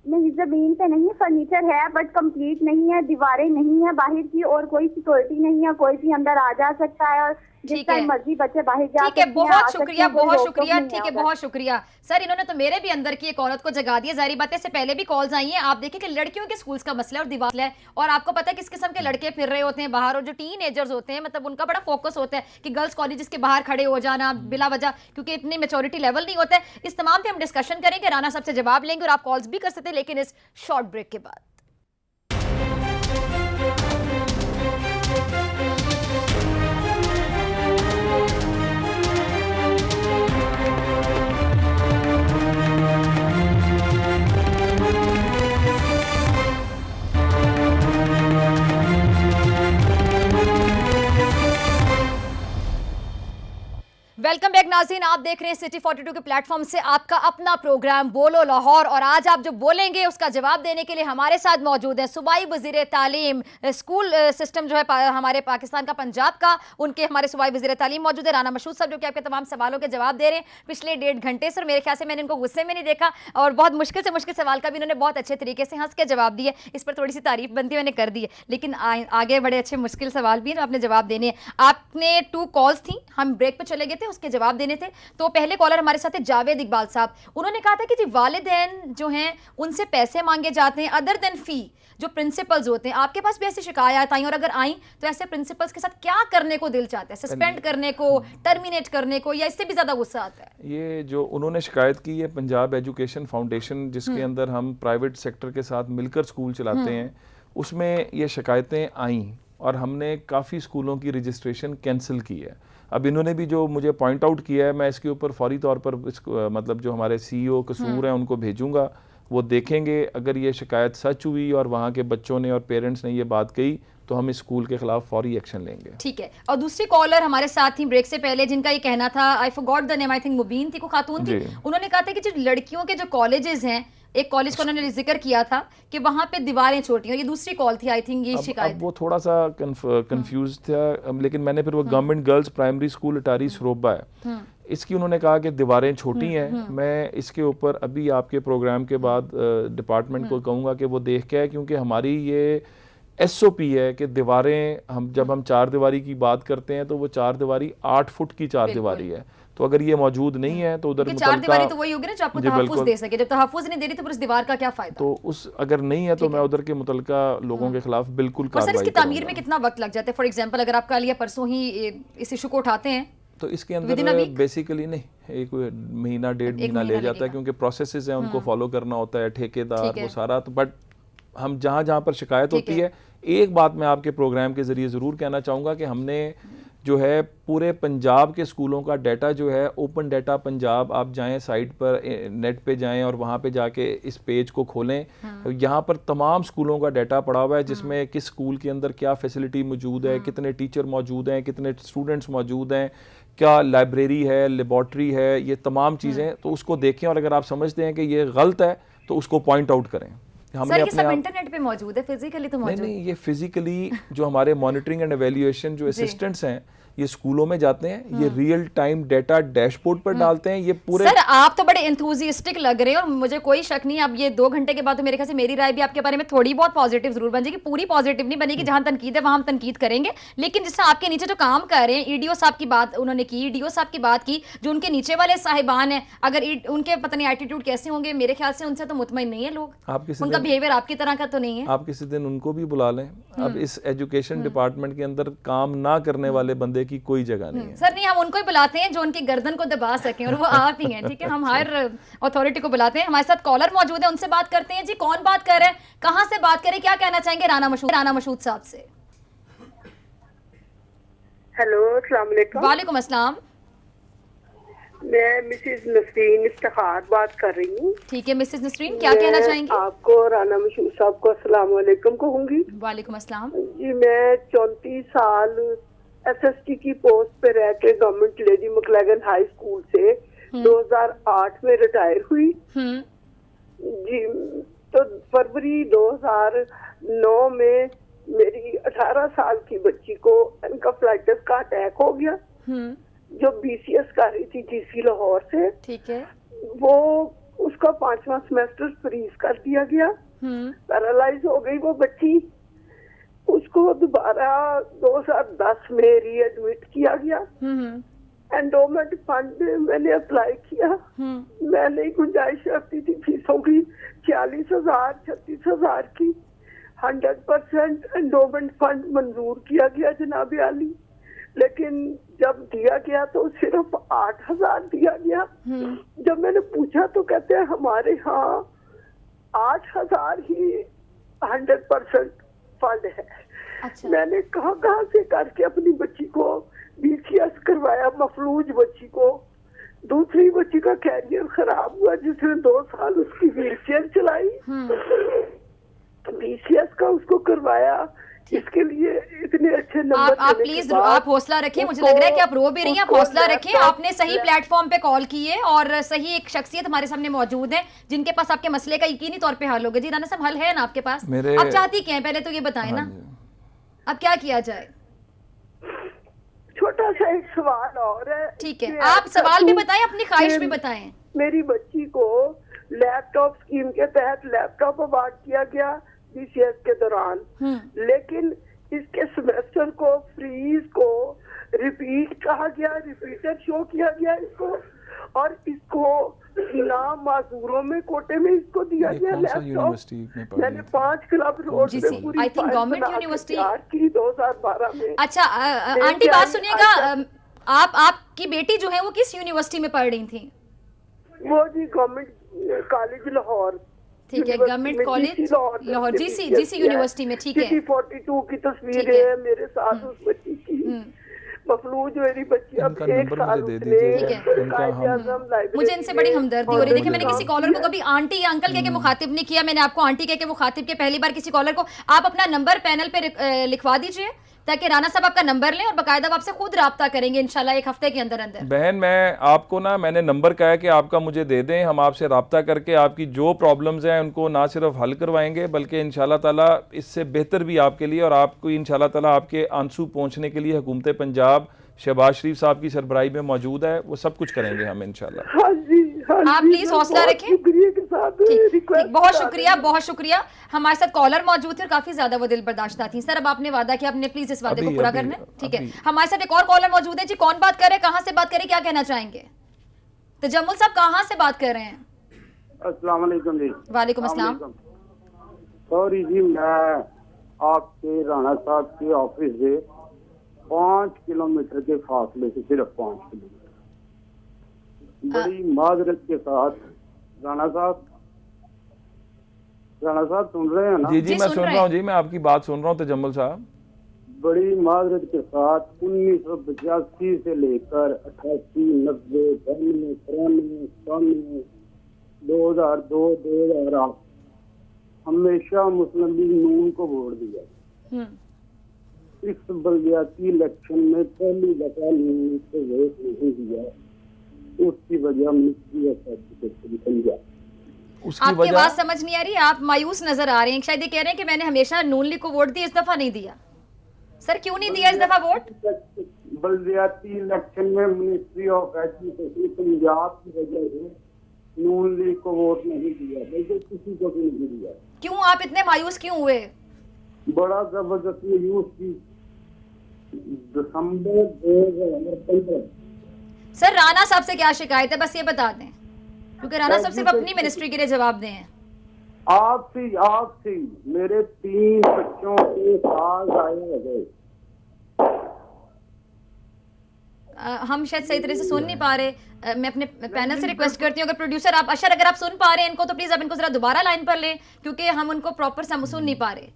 नहीं, जमीन पे नहीं, फर्नीचर है बट कंप्लीट नहीं है, दीवारें नहीं है बाहर की, और कोई सिक्योरिटी नहीं है, कोई भी अंदर आ जा सकता है और जिस टाइम मर्जी बच्चे बाहर जा सकते हैं। बहुत शुक्रिया, बहुत शुक्रिया। ठीक है, बहुत शुक्रिया सर। इन्होंने तो मेरे भी अंदर की एक औरत को जगा दिया। जाहिर बात है इससे पहले भी कॉल्स आई हैं। आप देखें कि लड़कियों के स्कूल्स का मसला और दीवार है, और आपको पता है किस किस्म के लड़के फिर रहे होते हैं बाहर, और जो टीनेजर्स होते हैं मतलब उनका बड़ा फोकस होता है कि गर्ल्स कॉलेजेस के बाहर खड़े हो जाना बिला वजह, क्योंकि इतनी मेच्योरिटी लेवल नहीं होता है। इस तमाम पे हम डिस्कशन करेंगे, राना साहब से जवाब लेंगे और आप कॉल्स भी कर सकते हैं, लेकिन इस शॉर्ट ब्रेक के बाद। वेलकम बैक नाज़रीन, आप देख रहे हैं सिटी 42 के प्लेटफॉर्म से आपका अपना प्रोग्राम बोलो लाहौर, और आज आप जो बोलेंगे उसका जवाब देने के लिए हमारे साथ मौजूद हैं सूबाई वज़ीर तालीम, स्कूल सिस्टम जो है हमारे पाकिस्तान का, पंजाब का, उनके हमारे सूबाई वज़ीर तालीम मौजूद है राना मशहूद साहब, जो कि आपके तमाम सवालों के जवाब दे रहे हैं पिछले 1.5 घंटे से। और मेरे ख्याल से मैंने इनको गुस्से में नहीं देखा, और बहुत मुश्किल से मुश्किल सवाल का भी इन्होंने बहुत अच्छे तरीके से हंस के जवाब दिए। इस पर थोड़ी सी तारीफ बनती मैंने कर दी है, लेकिन आगे बड़े अच्छे मुश्किल सवाल भी हैं जो आपने जवाब देने हैं। आपने 2 कॉल्स थी, हम ब्रेक पर चले गए थे, उसके जवाब देने थे। तो पहले कॉलर हमारे साथ है जावेद इकबाल साहब। उन्होंने कहा था कि जी वालिदैन जो हैं उनसे पैसे मांगे जाते हैं अदर देन फी, जो प्रिंसिपल्स होते हैं। आपके पास भी ऐसी शिकायत आई, और अगर आई तो ऐसे प्रिंसिपल्स के साथ क्या करने को दिल चाहता है? सस्पेंड करने को, टर्मिनेट करने को, या इससे भी ज्यादा गुस्सा आता है? ये जो उन्होंने शिकायत की है पंजाब एजुकेशन फाउंडेशन, जिसके अंदर हम प्राइवेट सेक्टर के साथ मिलकर स्कूल चलाते हैं, उसमें ये शिकायतें आई और हमने काफ़ी स्कूलों की रजिस्ट्रेशन कैंसिल की है। अब इन्होंने भी जो मुझे पॉइंट आउट किया है, मैं इसके ऊपर फौरी तौर पर मतलब जो हमारे CEO कसूर हैं उनको भेजूंगा, वो देखेंगे। अगर ये शिकायत सच हुई और वहाँ के बच्चों ने और पेरेंट्स ने ये बात कही तो हम इस स्कूल के खिलाफ फौरी एक्शन लेंगे। ठीक है। और दूसरी कॉलर हमारे साथ थी ब्रेक से पहले, जिनका ये कहना था, I forgot the name, I think Mubeen थी, को खातून थी। उन्होंने कहा था कि जो लड़कियों के जो कॉलेजेस हैं, एक कॉलेज को उन्होंने जिक्र किया था कि वहां पे दीवारें छोटी, और ये दूसरी कॉल थी आई थिंक, ये शिकायत। अब वो थोड़ा सा कंफ्यूज था, लेकिन मैंने फिर वो गवर्नमेंट गर्ल्स प्राइमरी स्कूल अटारी सरोबा है, इसकी उन्होंने कहा कि दीवारें छोटी हैं। मैं इसके ऊपर अभी आपके प्रोग्राम के बाद डिपार्टमेंट को कहूँगा कि वो देख के है, क्योंकि हमारी ये SOP है कि दीवारें, हम जब हम 4 दीवारी की बात करते हैं तो वो 4 दीवारी 8 फुट की 4 दीवारी है। तो अगर ये मौजूद नहीं है तो उधर 4 दीवारी तो वही होगी ना जो आपको तहफ़्फ़ुज़ दे सके। जब तहफ़्फ़ुज़ नहीं दे रही तो फिर उस दीवार का क्या फायदा? तो उस अगर नहीं है तो मैं उधर के मुतल्लिका लोगों के खिलाफ बिल्कुल कार्रवाई करूंगा। सर इसकी तामीर में कितना वक्त लग जाता है? फॉर एग्जांपल अगर आप कल या परसों ही इस इशू को उठाते हैं तो इसके अंदर बेसिकली नहीं, एक महीना 1.5 महीना ले जाता है, क्योंकि प्रोसेसेस हैं उनको फॉलो करना होता है, ठेकेदार वो सारा। तो बट हम जहाँ जहाँ पर शिकायत होती है, एक बात मैं आपके प्रोग्राम के जरिए ज़रूर कहना चाहूँगा कि हमने जो है पूरे पंजाब के स्कूलों का डाटा जो है, ओपन डाटा पंजाब, आप जाएं साइट पर, नेट पे जाएं और वहाँ पे जाके इस पेज को खोलें, यहाँ पर तमाम स्कूलों का डाटा पड़ा हुआ है, जिसमें किस स्कूल के अंदर क्या फैसिलिटी मौजूद है, कितने टीचर मौजूद हैं, कितने स्टूडेंट्स मौजूद हैं, क्या लाइब्रेरी है, लेबॉर्ट्री है, ये तमाम चीज़ें। तो उसको देखें और अगर आप समझते हैं कि ये गलत है तो उसको पॉइंट आउट करें। हमने अपने सब इंटरनेट पे मौजूद है, फिजिकली तो मौजूद नहीं, ये फिजिकली जो हमारे मॉनिटरिंग एंड एवेल्युएशन जो असिस्टेंट्स हैं, ये स्कूलों में जाते हैं, ये रियल टाइम डेटा डैशबोर्ड पर डालते हैं, ये पूरे। सर आप तो बड़े एंथुसियास्टिक लग रहे हैं और मुझे कोई शक नहीं, अब ये 2 घंटे के बाद तो मेरे ख्याल से मेरी राय भी आपके बारे में थोड़ी बहुत पॉजिटिव जरूर बन जाएगी, पूरी पॉजिटिव नहीं बनेगी, जहां तनकीद है वहां हम तनकीद करेंगे। लेकिन जिससे आपके नीचे जो काम कर रहे हैं, ईडीओ साहब की बात उन्होंने की, ईडीओ साहब की बात की, जो उनके नीचे वाले साहिबान हैं, अगर उनके पता नहीं एटीट्यूड कैसे होंगे, मेरे ख्याल से उनसे तो मुतमईन नहीं है लोग, उनका बिहेवियर आपकी तरह का तो नहीं है। आप किसी दिन उनको भी बुला लें। अब इस एजुकेशन डिपार्टमेंट के अंदर काम ना करने वाले बंदे की कोई जगह नहीं है। सर नहीं, हम उनको ही बुलाते हैं जो उनकी गर्दन को दबा सकें, और वो आप ही हैं, ठीक है। हम हायर अथॉरिटी को बुलाते हैं। हमारे साथ कॉलर मौजूद है, उनसे बात करते हैं। जी कौन बात कर रहे हैं, कहां से बात करें, क्या कहना चाहेंगे राना मशहूद साहब से? हेलो, अस्सलाम वालेकुम। वालेकुम अस्सलाम। मैं मिसेस नसरीन इफ्तिखार बात कर रही हूँ। ठीक है मिसेस नसरीन, क्या कहना चाहेंगी? आपको राना मशहूद साहब को अस्सलाम वालेकुम कहूंगी। वालेकुम अस्सलाम। जी मैं 34 साल SST की पोस्ट पे रह के government lady McLagan high school से 2008 में रिटायर हुई। जी तो फरवरी 2009 में मेरी 18 साल की बच्ची को एनकेफेलाइटिस का अटैक हो गया, जो BCS कर रही थी GC लाहौर से। ठीक है। वो उसका 5वां सेमेस्टर फ्रीज कर दिया गया, पैरालाइज हो गई वो बच्ची। उसको दोबारा 2010 में रीएडमिट किया गया। एंडोमेंट फंड मैंने अप्लाई किया। मैंने गुंजाइश रखती थी फीसों की 40,000 36,000 की। 100% एंडोमेंट फंड मंजूर किया गया जनाब आली, लेकिन जब दिया गया तो सिर्फ 8,000 दिया गया। जब मैंने पूछा तो कहते हैं हमारे यहाँ 8,000 ही 100% फंड है। अच्छा। मैंने कहाँ से करके अपनी बच्ची को BCS करवाया, मफलूज बच्ची को। दूसरी बच्ची का कैरियर खराब हुआ जिसने 2 साल उसकी व्हीलचेयर चलाई। BCS का उसको करवाया, इसके लिए इतने अच्छे नंबर। आप प्लीज आप हौसला रखें, मुझे लग रहा है कि आप रो भी रही हैं, आप हौसला रखें। आपने सही प्लेटफॉर्म पे कॉल की है और सही एक शख्सियत हमारे सामने मौजूद है जिनके पास आपके मसले का यकीनी तौर पे हल होगा। जी राना साहब, हल है ना आपके पास? आप चाहती क्या है पहले तो ये बताएं ना, अब क्या किया जाए? छोटा सा एक सवाल और है। ठीक है, आप सवाल भी बताएं, अपनी ख्वाहिश भी बताएं। मेरी बच्ची को लैपटॉप स्कीम के तहत लैपटॉप अवार्ड किया गया BCS के दौरान, लेकिन इसके सेमेस्टर को फ्रीज को रिपीट कहा गया, रिपीटर शो किया गया इसको, और इसको नाम माजूरों में कोटे में इसको दिया गया लैपटॉप। मैंने 5 क्लब रोड पे पूरी आई थिंक गवर्नमेंट यूनिवर्सिटी की 2012 में। अच्छा आंटी बात सुनिएगा, आपकी बेटी जो है वो किस यूनिवर्सिटी में पढ़ रही थी? वो जी गवर्नमेंट कॉलेज लाहौर। ठीक है, government college Lahore, GC university में। ठीक है। 42 की तस्वीर है मेरे साथ उस बच्ची की। मफलूज मेरी बच्ची अब 1 साल मुझे इनसे बड़ी हमदर्दी हो रही है। देखिए मैंने किसी कॉलर को कभी आंटी या अंकल कह के मुखातिब नहीं किया, मैंने आपको आंटी कह के मुखातिब किया। पहली बार किसी कॉलर को आप अपना नंबर पैनल पे लिखवा दीजिए ताकि राना साहब आपका नंबर लें और बाकायदा आपसे खुद राब्ता करेंगे इंशाल्लाह 1 हफ्ते के अंदर अंदर। बहन मैं आपको ना, मैंने नंबर कहा है कि आपका मुझे दे दें, हम आपसे राब्ता करके आपकी जो प्रॉब्लम्स हैं उनको ना सिर्फ हल करवाएंगे बल्कि इंशाल्लाह ताला इससे बेहतर भी आपके लिए, और आपको इंशाल्लाह ताला आपके आंसू पहुंचने के लिए हुकूमत पंजाब शहबाज शरीफ साहब की सरबराही में मौजूद है, वो सब कुछ करेंगे हम इंशाल्लाह। हाँ जी, आप प्लीज हौसला रखें। बहुत शुक्रिया, बहुत शुक्रिया। हमारे साथ कॉलर मौजूद थे और काफी ज्यादा वो दिल बर्दाश्त थी। सर अब आपने वादा किया, आपने प्लीज इस वादे को पूरा करना है। ठीक है, हमारे साथ एक और कॉलर मौजूद है। जी कौन बात कर रहे हैं, कहाँ से बात कर रहे हैं, क्या कहना चाहेंगे? तजम्मुल साहब कहाँ से बात कर रहे हैं? अस्सलाम वालेकुम जी। वालेकुम अस्सलाम। सॉरी जी, मैं आपके राणा साहब के ऑफिस से 5 किलोमीटर के फासले से, सिर्फ 5 किलोमीटर, बड़ी माजरत के साथ। राणा साहब सुन रहे हैं ना? जी मैं सुन रहा हूँ जी, मैं आपकी बात सुन रहा हूँ तजम्मुल साहब। बड़ी माजरत के साथ 1985 से लेकर 88, 90, 92, 93, 2002, 2008 हमेशा मुस्लिम लीग नून को वोट दिया। इस बलदियाती इलेक्शन में पहली दफा नून को वोट नहीं दिया, उसकी वजह मिनिस्ट्री ऑफ एजुकेशन पंजाब। आपकी बात समझ नहीं आ रही, आप मायूस नजर आ रहे हैं। शायद ये कह रहे हैं कि मैंने हमेशा नून लीग को वोट दिया, इस दफा नहीं दिया। सर क्यों नहीं दिया इस दफा वोट? बलदियाती इलेक्शन में मिनिस्ट्री ऑफ एजुकेशन पंजाब की वजह से नून लीग को वोट नहीं दिया, बल्कि किसी को भी नहीं दिया। क्यों आप इतने मायूस क्यों हुए? बड़ा जबरदस्त मायूस की। दिसंबर 2015 सर राणा साहब से क्या शिकायत है, बस ये बता दें, क्योंकि राणा साहब सिर्फ अपनी मिनिस्ट्री के लिए जवाब दें। आपसे मेरे 3 बच्चों के साथ आए हो गए। हम शायद सही तरह से सुन नहीं पा रहे। मैं अपने पैनल से रिक्वेस्ट करती हूँ, अगर प्रोड्यूसर आप अशर अगर आप सुन पा रहे हैं इनको, तो प्लीज आप इनको जरा दोबारा लाइन पर लें, क्योंकि हम उनको प्रॉपर सुन नहीं पा रहे।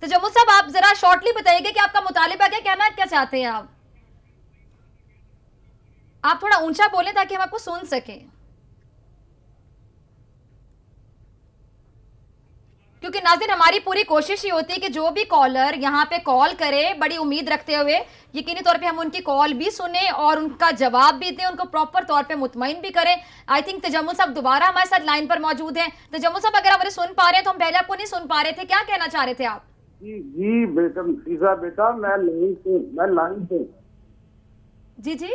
तो जमुल साहब आप जरा शॉर्टली बताइएगा कि आपका मुतालिबा क्या, कहना क्या चाहते हैं आप थोड़ा ऊंचा बोलें ताकि हम आपको सुन सकें, क्योंकि नाज़रीन हमारी पूरी कोशिश ही होती है कि जो भी कॉलर यहाँ पे कॉल करे बड़ी उम्मीद रखते हुए यकीनी तौर पे हम उनकी कॉल भी सुने और उनका जवाब भी दें, उनको प्रॉपर तौर पे मुतमईन भी करें। आई थिंक तजम्मुल साहब दोबारा हमारे साथ लाइन पर मौजूद हैं। तजम्मुल साहब अगर आप मुझे सुन पा रहे हैं तो हम पहले आपको नहीं सुन पा रहे थे, क्या कहना चाह रहे थे आप? जी बेटा मैं लाइन पे जी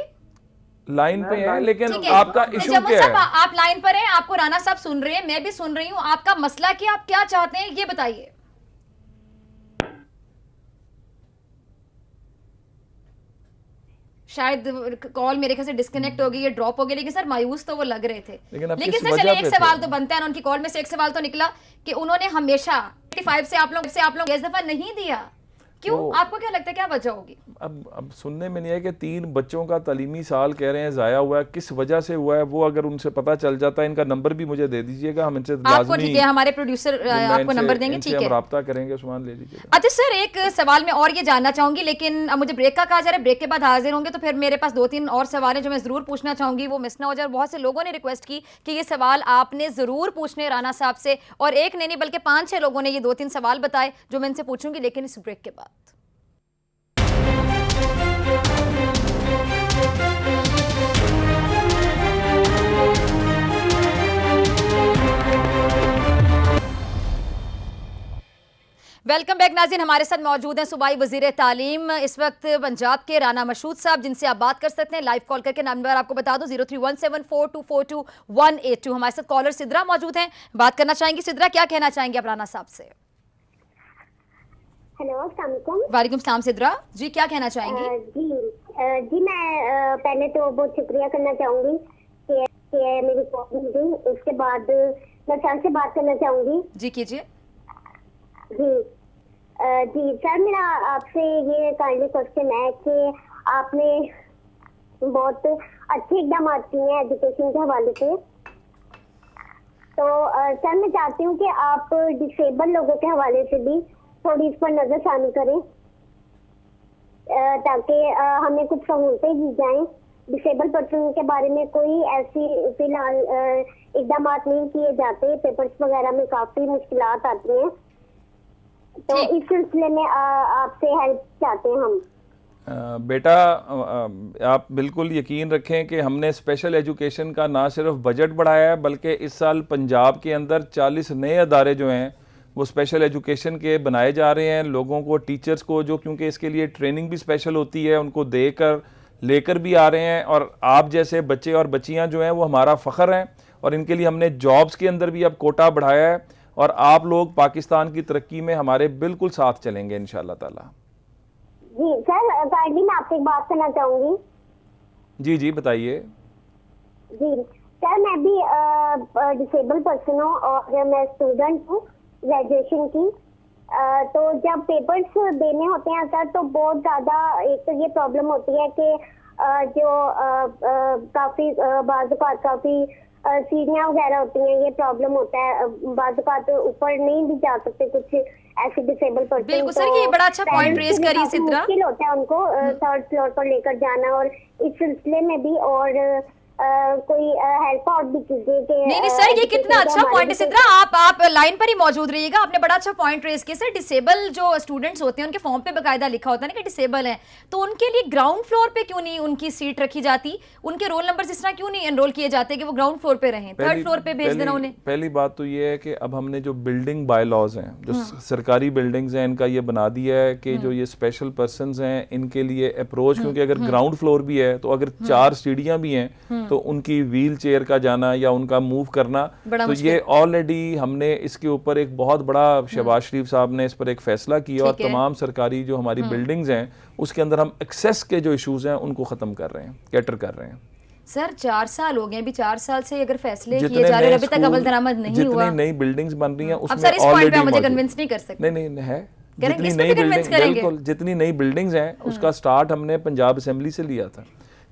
लाइन पे हैं, लेकिन आपका इशू क्या है? आप लाइन पर हैं, आपको राणा साहब सुन रहे हैं, मैं भी सुन रही हूँ, आपका मसला क्या, आप क्या चाहते हैं ये बताइए। शायद कॉल मेरे ख्याल से डिस्कनेक्ट हो गई, ये ड्रॉप हो गई, लेकिन सर मायूस तो वो लग रहे थे। लेकिन सर चलिए एक सवाल तो बनता है ना, उनकी कॉल में से एक सवाल तो निकला कि उन्होंने हमेशा 85 से आप लोग इस दफा नहीं दिया, क्यों? आपको क्या लगता है क्या वजह होगी? अब सुनने में नहीं है कि 3 बच्चों का तालीमी साल कह रहे हैं जाया हुआ है, किस वजह से हुआ है वो अगर उनसे पता चल जाता है, इनका नंबर भी मुझे दे दीजिएगा, हम इनसे आपको ठीक है, हमारे प्रोड्यूसर आपको नंबर देंगे, ठीक है, राब्ता करेंगे, उस्मान ले लीजिएगा। अच्छा सर एक सवाल मैं और ये जानना चाहूंगी, लेकिन अब मुझे ब्रेक का कहा जा रहा है, ब्रेक के बाद हाजिर होंगे, तो फिर मेरे पास 2-3 और सवाल हैं जो मैं जरूर पूछना चाहूंगी, वो मिस ना हो जाए। बहुत से लोगों ने रिक्वेस्ट की कि ये सवाल आपने जरूर पूछने राणा साहब से, और एक नहीं बल्कि 5-6 लोगों ने ये 2-3 सवाल बताए जो मैं इनसे पूछूंगी, लेकिन इस ब्रेक के बाद। वेलकम बैक नाज़रीन, हमारे साथ मौजूद हैं सूबाई वज़ीर तालीम इस वक्त पंजाब के राना मशहूद साहब, जिनसे आप बात कर सकते हैं लाइव कॉल करके। नंबर आपको बता दूं 03174242 हमारे साथ कॉलर सिद्रा मौजूद हैं, बात करना चाहेंगी। सिद्रा क्या कहना चाहेंगे आप राना साहब से? हेलो अस्सलाम वालेकुम। वालेकुम सलाम सिद्रा जी, क्या कहना चाहेंगी? जी मैं पहले तो बहुत शुक्रिया करना चाहूंगी कि मेरी कॉल मिली, उसके बाद मैं सर से बात करना चाहूंगी। जी कीजिए। जी सर मेरा आपसे ये काइंडली क्वेश्चन है कि आपने बहुत अच्छे इकदाम किए हैं एजुकेशन के हवाले से, तो सर मैं चाहती हूँ कि आप डिसेबल लोगों के हवाले से भी थोड़ी इस पर नजरसानी करें, ताकि हमें कुछ सहूलतें दी जाएं। डिसेबल पर्सन के बारे में कोई ऐसी फिलहाल इकदाम नहीं किए जाते, पेपर्स वगैरह में काफी मुश्किलात आती हैं, तो इस सिलसिले में आपसे हेल्प चाहते हैं हम। बेटा आप बिल्कुल यकीन रखें कि हमने स्पेशल एजुकेशन का ना सिर्फ बजट बढ़ाया है, बल्कि इस साल पंजाब के अंदर 40 नए अदारे जो हैं वो स्पेशल एजुकेशन के बनाए जा रहे हैं। लोगों को, टीचर्स को, जो क्योंकि इसके लिए ट्रेनिंग भी स्पेशल होती है, उनको देकर लेकर भी आ रहे हैं, और आप जैसे बच्चे और बच्चियां जो हैं वो हमारा फ़ख्र हैं, और इनके लिए हमने जॉब्स के अंदर भी अब कोटा बढ़ाया है, और आप लोग पाकिस्तान की तरक्की में हमारे बिल्कुल साथ चलेंगे इंशाअल्लाह ताला। जी सर काइंडली मैं आपसे एक बात करना चाहूंगी। जी जी बताइए। जी सर मैं भी डिसेबल पर्सन हूँ और मैं स्टूडेंट हूँ ग्रेजुएशन की, तो जब पेपर्स देने होते हैं सर तो बहुत ज़्यादा एक तो ये प्रॉब्लम होती है कि जो काफ़ी काफ़ी सीढ़ियाँ वगैरह होती हैं, ये प्रॉब्लम होता है, बाज़ ऊपर नहीं भी जा सकते कुछ ऐसे डिसेबल पर्सन। बिल्कुल सर, ये बड़ा अच्छा पॉइंट रेज करी सिद्रा। मुश्किल होता है उनको थर्ड फ्लोर पर लेकर जाना, और इस सिलसिले में भी और कोई हेल्प आउट भी कीजिए कि नहीं सर, ये कितना अच्छा पॉइंट है सिद्रा, आप लाइन पर ही मौजूद रहिएगा। आपने बड़ा अच्छा पॉइंट रेज किया सर। डिसेबल जो स्टूडेंट्स होते हैं उनके फॉर्म पे बकायदा लिखा होता है ना कि डिसेबल हैं, तो उनके लिए ग्राउंड फ्लोर पे क्यों नहीं उनकी सीट रखी जाती, उनके रोल नंबर इस तरह क्यों नहीं एनरोल किए जाते कि वो ग्राउंड फ्लोर पे रहें, थर्ड फ्लोर पे भेज देना उन्हें? पहली बात तो ये है कि अब हमने जो बिल्डिंग बायलॉज हैं, जो सरकारी बिल्डिंग्स हैं, इनका ये बना दिया है कि जो ये स्पेशल पर्संस हैं इनके लिए अप्रोच, क्योंकि अगर ग्राउंड फ्लोर भी है तो अगर 4 सीढ़ियां भी हैं तो उनकी व्हील चेयर का जाना या उनका मूव करना, तो ये ऑलरेडी हमने इसके ऊपर एक बहुत बड़ा, शहबाज शरीफ साहब ने इस पर एक फैसला किया और तमाम सरकारी जो हमारी बिल्डिंग्स हैं उसके अंदर हम एक्सेस के जो इश्यूज हैं उनको खत्म कर रहे हैं, कैटर कर रहे हैं। सर 4 साल हो गए, अभी 4 साल से अगर फैसले किए जा रहे हैं अभी तक अमल दरामद नहीं हुआ। जितनी नई बिल्डिंग्स बन रही हैं उसमें अब सर इस पॉइंट पे मुझे कन्विंस नहीं कर सकते। नहीं है, जितनी नई बिल्डिंग, बिल्कुल जितनी नई बिल्डिंग्स हैं उसका स्टार्ट हमने पंजाब असेंबली से लिया था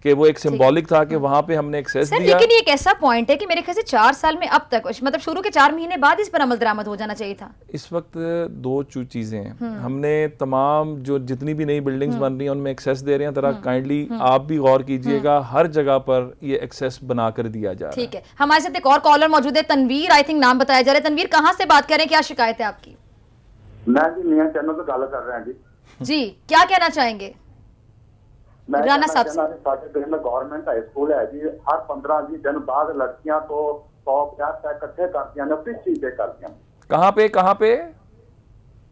कि वो एक सिंबॉलिक था कि वहां पे हमने एक्सेस दिया। लेकिन ये एक ऐसा पॉइंट है कि मेरे ख्याल से 4 साल में अब तक, मतलब शुरू के 4 महीने बाद इस पर अमल दरामद हो जाना चाहिए था। इस वक्त 2 चीजें हैं, हमने तमाम जो जितनी भी नई बिल्डिंग्स बन रही हैं उनमें एक्सेस दे रहे हैं। जरा काइंडली आप भी गौर कीजिएगा, हर जगह पर ये एक्सेस बना कर दिया जा रहा है। ठीक है, हमारे साथ एक और कॉलर मौजूद है, तनवीर, आई थिंक नाम बताया जा रहा है। तनवीर कहाँ से बात करें, क्या शिकायत है आपकी? मैं जी मियां चन्नू से गल कर रहा जी, क्या कहना चाहेंगे राना साहब से? साडे पिंड में गवर्नमेंट हाई स्कूल है जी, हर 15 दिन बाद लड़कियां तो 150 पैसे इकट्ठे करती हैं, फिर चीजें करती हैं। कहाँ पे?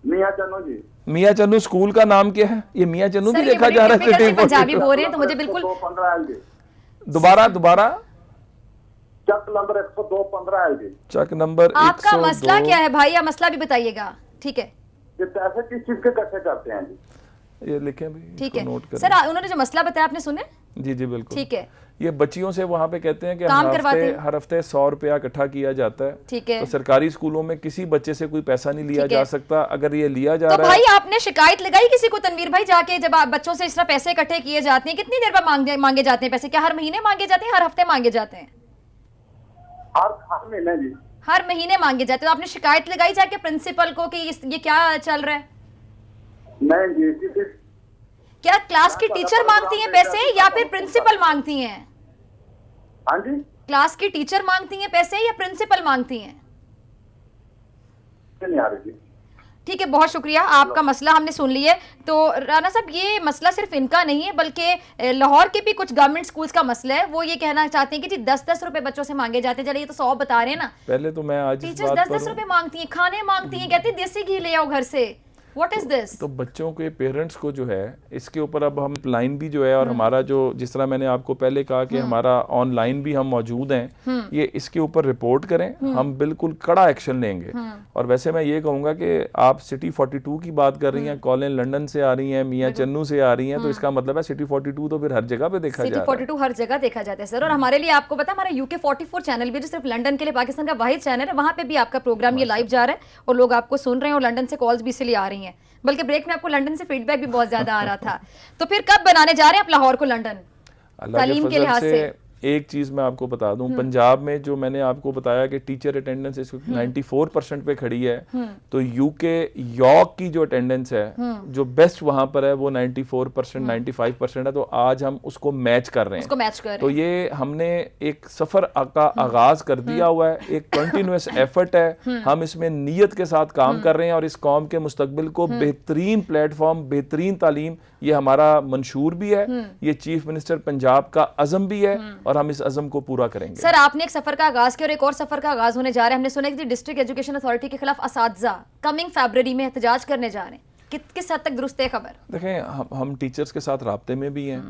मियां चन्नू जी। मियां चन्नू स्कूल का नाम क्या है? ये मियां चन्नू भी देखा जा रहा है, पंजाबी बोल रहे हैं तो मुझे बिल्कुल 215 LG। दोबारा चक नंबर 10215 LG। चक नंबर आपका मसला क्या है भाई, या मसला भी बताइएगा। ठीक है, ये पैसे किस चीज के इकट्ठे करते हैं जी? ये लिखें भी, ठीक है नोट करें। सर, उन्होंने जो मसला बताया आपने सुने? जी बिल्कुल, ठीक है। ये बच्चियों से वहाँ पे कहते हैं कि हर हफ्ते 100 रुपया इकट्ठा किया जाता है। ठीक है। तो सरकारी स्कूलों में किसी बच्चे से कोई पैसा नहीं लिया जा सकता। अगर ये लिया जा रहा है, भाई आपने शिकायत लगाई किसी को तनवीर भाई जाके, जब आप बच्चों से इस तरह पैसे इकट्ठे किए जाते हैं, कितनी देर बाद मांगे जाते हैं पैसे? क्या हर महीने मांगे जाते हैं, हर हफ्ते मांगे जाते हैं? हर महीने जी, हर महीने मांगे जाते हैं। तो आपने शिकायत लगाई जाके प्रिंसिपल को कि ये क्या चल रहा है? नहीं जी, क्या क्लास की टीचर मांगती हैं पैसे या फिर प्रिंसिपल मांगती हैं? हाँ जी, क्लास की टीचर मांगती हैं पैसे या प्रिंसिपल मांगती हैं? नहीं आ रही जी। ठीक है, बहुत शुक्रिया, आपका मसला हमने सुन लिया। तो राना साहब, ये मसला सिर्फ इनका नहीं है बल्कि लाहौर के भी कुछ गवर्नमेंट स्कूल्स का मसला है। वो ये कहना चाहते हैं कि जी 10-10 रुपए बच्चों से मांगे जाते हैं। चलिए, ये तो 100 बता रहे हैं ना। पहले तो मैं आज टीचर्स 10-10 रुपए मांगती हैं, खाने मांगती हैं, कहती है देसी घी ले आओ घर से। What is this? तो बच्चों के पेरेंट्स को जो है इसके ऊपर अब हम लाइन भी जो है, और हमारा जो जिस तरह मैंने आपको पहले कहा कि हमारा ऑनलाइन भी हम मौजूद हैं, ये इसके ऊपर रिपोर्ट करें, हम बिल्कुल कड़ा एक्शन लेंगे। और वैसे मैं ये कहूँगा कि आप सिटी 42 की बात कर रही हैं, कॉलेज लंदन से आ रही हैं, मियां चन्नू से आ रही हैं, तो इसका मतलब है सिटी 42 तो फिर हर जगह पे देखा जाता है। सिटी 42 हर जगह देखा जाता है सर। और हमारे लिए आपको पता है, हमारा UK 44 चैनल भी जो सिर्फ लंदन के लिए पाकिस्तान का वाहिद चैनल है, वहाँ पे भी आपका प्रोग्राम ये लाइव जा रहा है और लोग आपको सुन रहे हैं, और लंदन से कॉल्स भी इसलिए आ रही हैं। बल्कि ब्रेक में आपको लंदन से फीडबैक भी बहुत ज्यादा आ रहा था। तो फिर कब बनाने जा रहे हैं आप लाहौर को लंदन तालीम के लिहाज से? एक चीज मैं आपको बता दूं, पंजाब में जो मैंने आपको बताया कि टीचर अटेंडेंस इस वक्त 94% पे खड़ी है, तो यूके यॉर्क की जो अटेंडेंस है, जो बेस्ट वहां पर है, वो 94% 95% है। तो आज हम उसको मैच कर रहे हैं। तो ये हमने एक सफर का आगाज कर दिया हुआ है, एक कंटिन्यूअस एफर्ट है। हम इसमें नीयत के साथ काम कर रहे हैं और इस कौम के मुस्तकबिल को बेहतरीन प्लेटफॉर्म, बेहतरीन तालीम, ये हमारा मंशूर भी है, ये चीफ मिनिस्टर पंजाब का अज़म भी है, और हम इस अज़म को पूरा करेंगे। सर, आपने एक सफर का आगाज किया और एक और सफर का आगाज होने जा रहा है। हमने सुना कि डिस्ट्रिक्ट एजुकेशन अथॉरिटी के खिलाफ असातिज़ा कमिंग फरवरी में एहतजाज करने जा रहे हैं। किस हद तक दुरुस्त है खबर? देखें, हम टीचर्स के साथ राब्ते में भी हैं।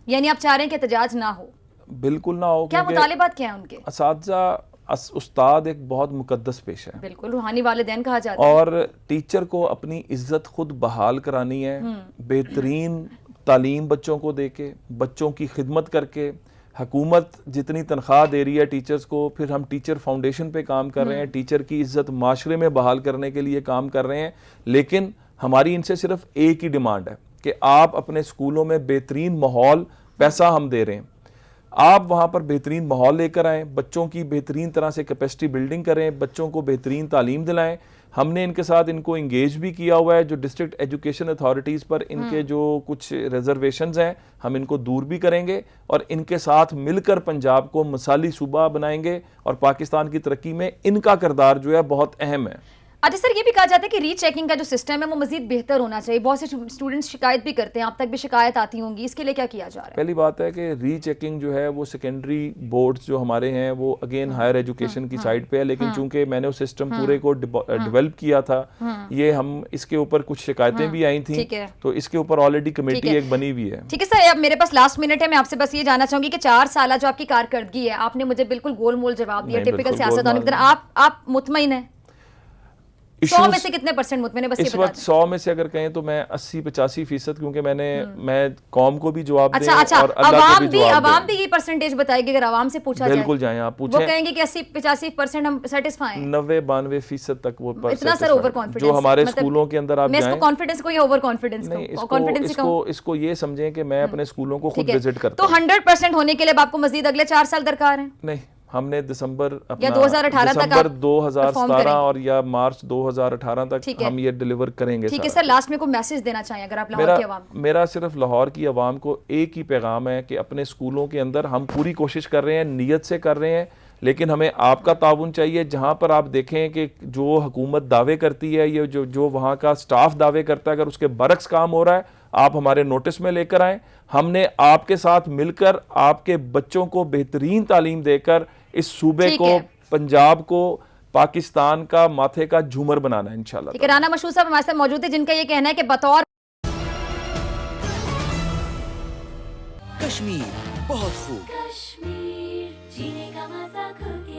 यानी आप चाह रहे हैं कि एहतजाज ना हो? बिल्कुल ना हो। क्या मुतालिबात क्या है उनके? असातिज़ा उस्ताद एक बहुत मुकद्दस पेशा है, बिल्कुल रूहानी वालिदैन कहा जाता है, और टीचर को अपनी इज्जत खुद बहाल करानी है, बेहतरीन तालीम बच्चों को देके, बच्चों की खिदमत करके। हुकूमत जितनी तनख्वाह दे रही है टीचर्स को, फिर हम टीचर फाउंडेशन पे काम कर रहे हैं, टीचर की इज्जत माशरे में बहाल करने के लिए काम कर रहे हैं। लेकिन हमारी इनसे सिर्फ एक ही डिमांड है कि आप अपने स्कूलों में बेहतरीन माहौल, पैसा हम दे रहे हैं, आप वहाँ पर बेहतरीन माहौल लेकर आएँ, बच्चों की बेहतरीन तरह से कैपेसिटी बिल्डिंग करें, बच्चों को बेहतरीन तालीम दिलाएं। हमने इनके साथ इनको इंगेज भी किया हुआ है। जो डिस्ट्रिक्ट एजुकेशन अथॉरिटीज़ पर इनके जो कुछ रिजर्वेशंस हैं हम इनको दूर भी करेंगे और इनके साथ मिलकर पंजाब को मिसाली सूबा बनाएंगे और पाकिस्तान की तरक्की में इनका किरदार जो है बहुत अहम है। अच्छा सर, ये भी कहा जाता है कि रीचेकिंग का जो सिस्टम है वो मजीद बेहतर होना चाहिए। बहुत से स्टूडेंट्स शिकायत भी करते हैं, आप तक भी शिकायत आती होंगी, इसके लिए क्या किया जा रहा है? पहली बात है कि रीचेकिंग जो है वो सेकेंडरी बोर्ड्स जो हमारे हैं वो अगेन हायर एजुकेशन की साइड पे है, लेकिन चूंकि मैंने उस सिस्टम पूरे को डेवलप किया था, ये हम इसके ऊपर कुछ शिकायतें भी आई थी, तो इसके ऊपर ऑलरेडी कमेटी एक बनी हुई है। ठीक है सर, अब मेरे पास लास्ट मिनट है, मैं आपसे बस ये जानना चाहूंगी कि 4 साल जो आपकी कारकर्दगी है, आपने मुझे बिल्कुल गोलमोल जवाब दिया, टिपिकल सियासतदानों की तरह। आप मुतमईन हैं? 100 में से कितने परसेंट मुतमईन है? बस इस वक्त 100 में से अगर कहें तो मैं 80-85%, क्योंकि मैं कौम को भी जवाब दूं और अल्लाह को भी जवाब दूं। अवाम भी ये परसेंटेज बताएगी, अगर अवाम से पूछा जाए? बिल्कुल जाएं, आप पूछें, वो कहेंगे कि 80-85% हम सेटिस्फाई हैं। 90-92% तक वो इतना सर ओवर कॉन्फिडेंस जो हमारे स्कूलों के अंदर आप मैं इसको कॉन्फिडेंस को या ओवर कॉन्फिडेंस को? कॉन्फिडेंस ही कहूं? इसको ये समझें कि मैं अपने स्कूलों को खुद विजिट करता हूं। तो 100% होने के लिए आपको मजीद अगले 4 साल दरकार हैं? नहीं, हमने दिसंबर 2017 और या मार्च 2018 तक हम ये डिलीवर करेंगे। ठीक है सर, लास्ट में कोई मैसेज देना चाहिए अगर आप लाहौर की आवाम को? मेरा सिर्फ लाहौर की आवाम को एक ही पैगाम है कि अपने स्कूलों के अंदर हम पूरी कोशिश कर रहे हैं, नीयत से कर रहे हैं, लेकिन हमें आपका ताउन चाहिए। जहां पर आप देखें कि जो हुकूमत दावे करती है, ये जो वहां का स्टाफ दावे करता है, अगर उसके बरक्स काम हो रहा है, आप हमारे नोटिस में लेकर आएं। हमने आपके साथ मिलकर आपके बच्चों को बेहतरीन तालीम देकर इस सूबे को, पंजाब को, पाकिस्तान का माथे का झूमर बनाना है इंशाल्लाह। ठीक है, राना मशहूर साहब हमारे साथ मौजूद है, जिनका ये कहना है कि बतौर कश्मीर बहुत खूब।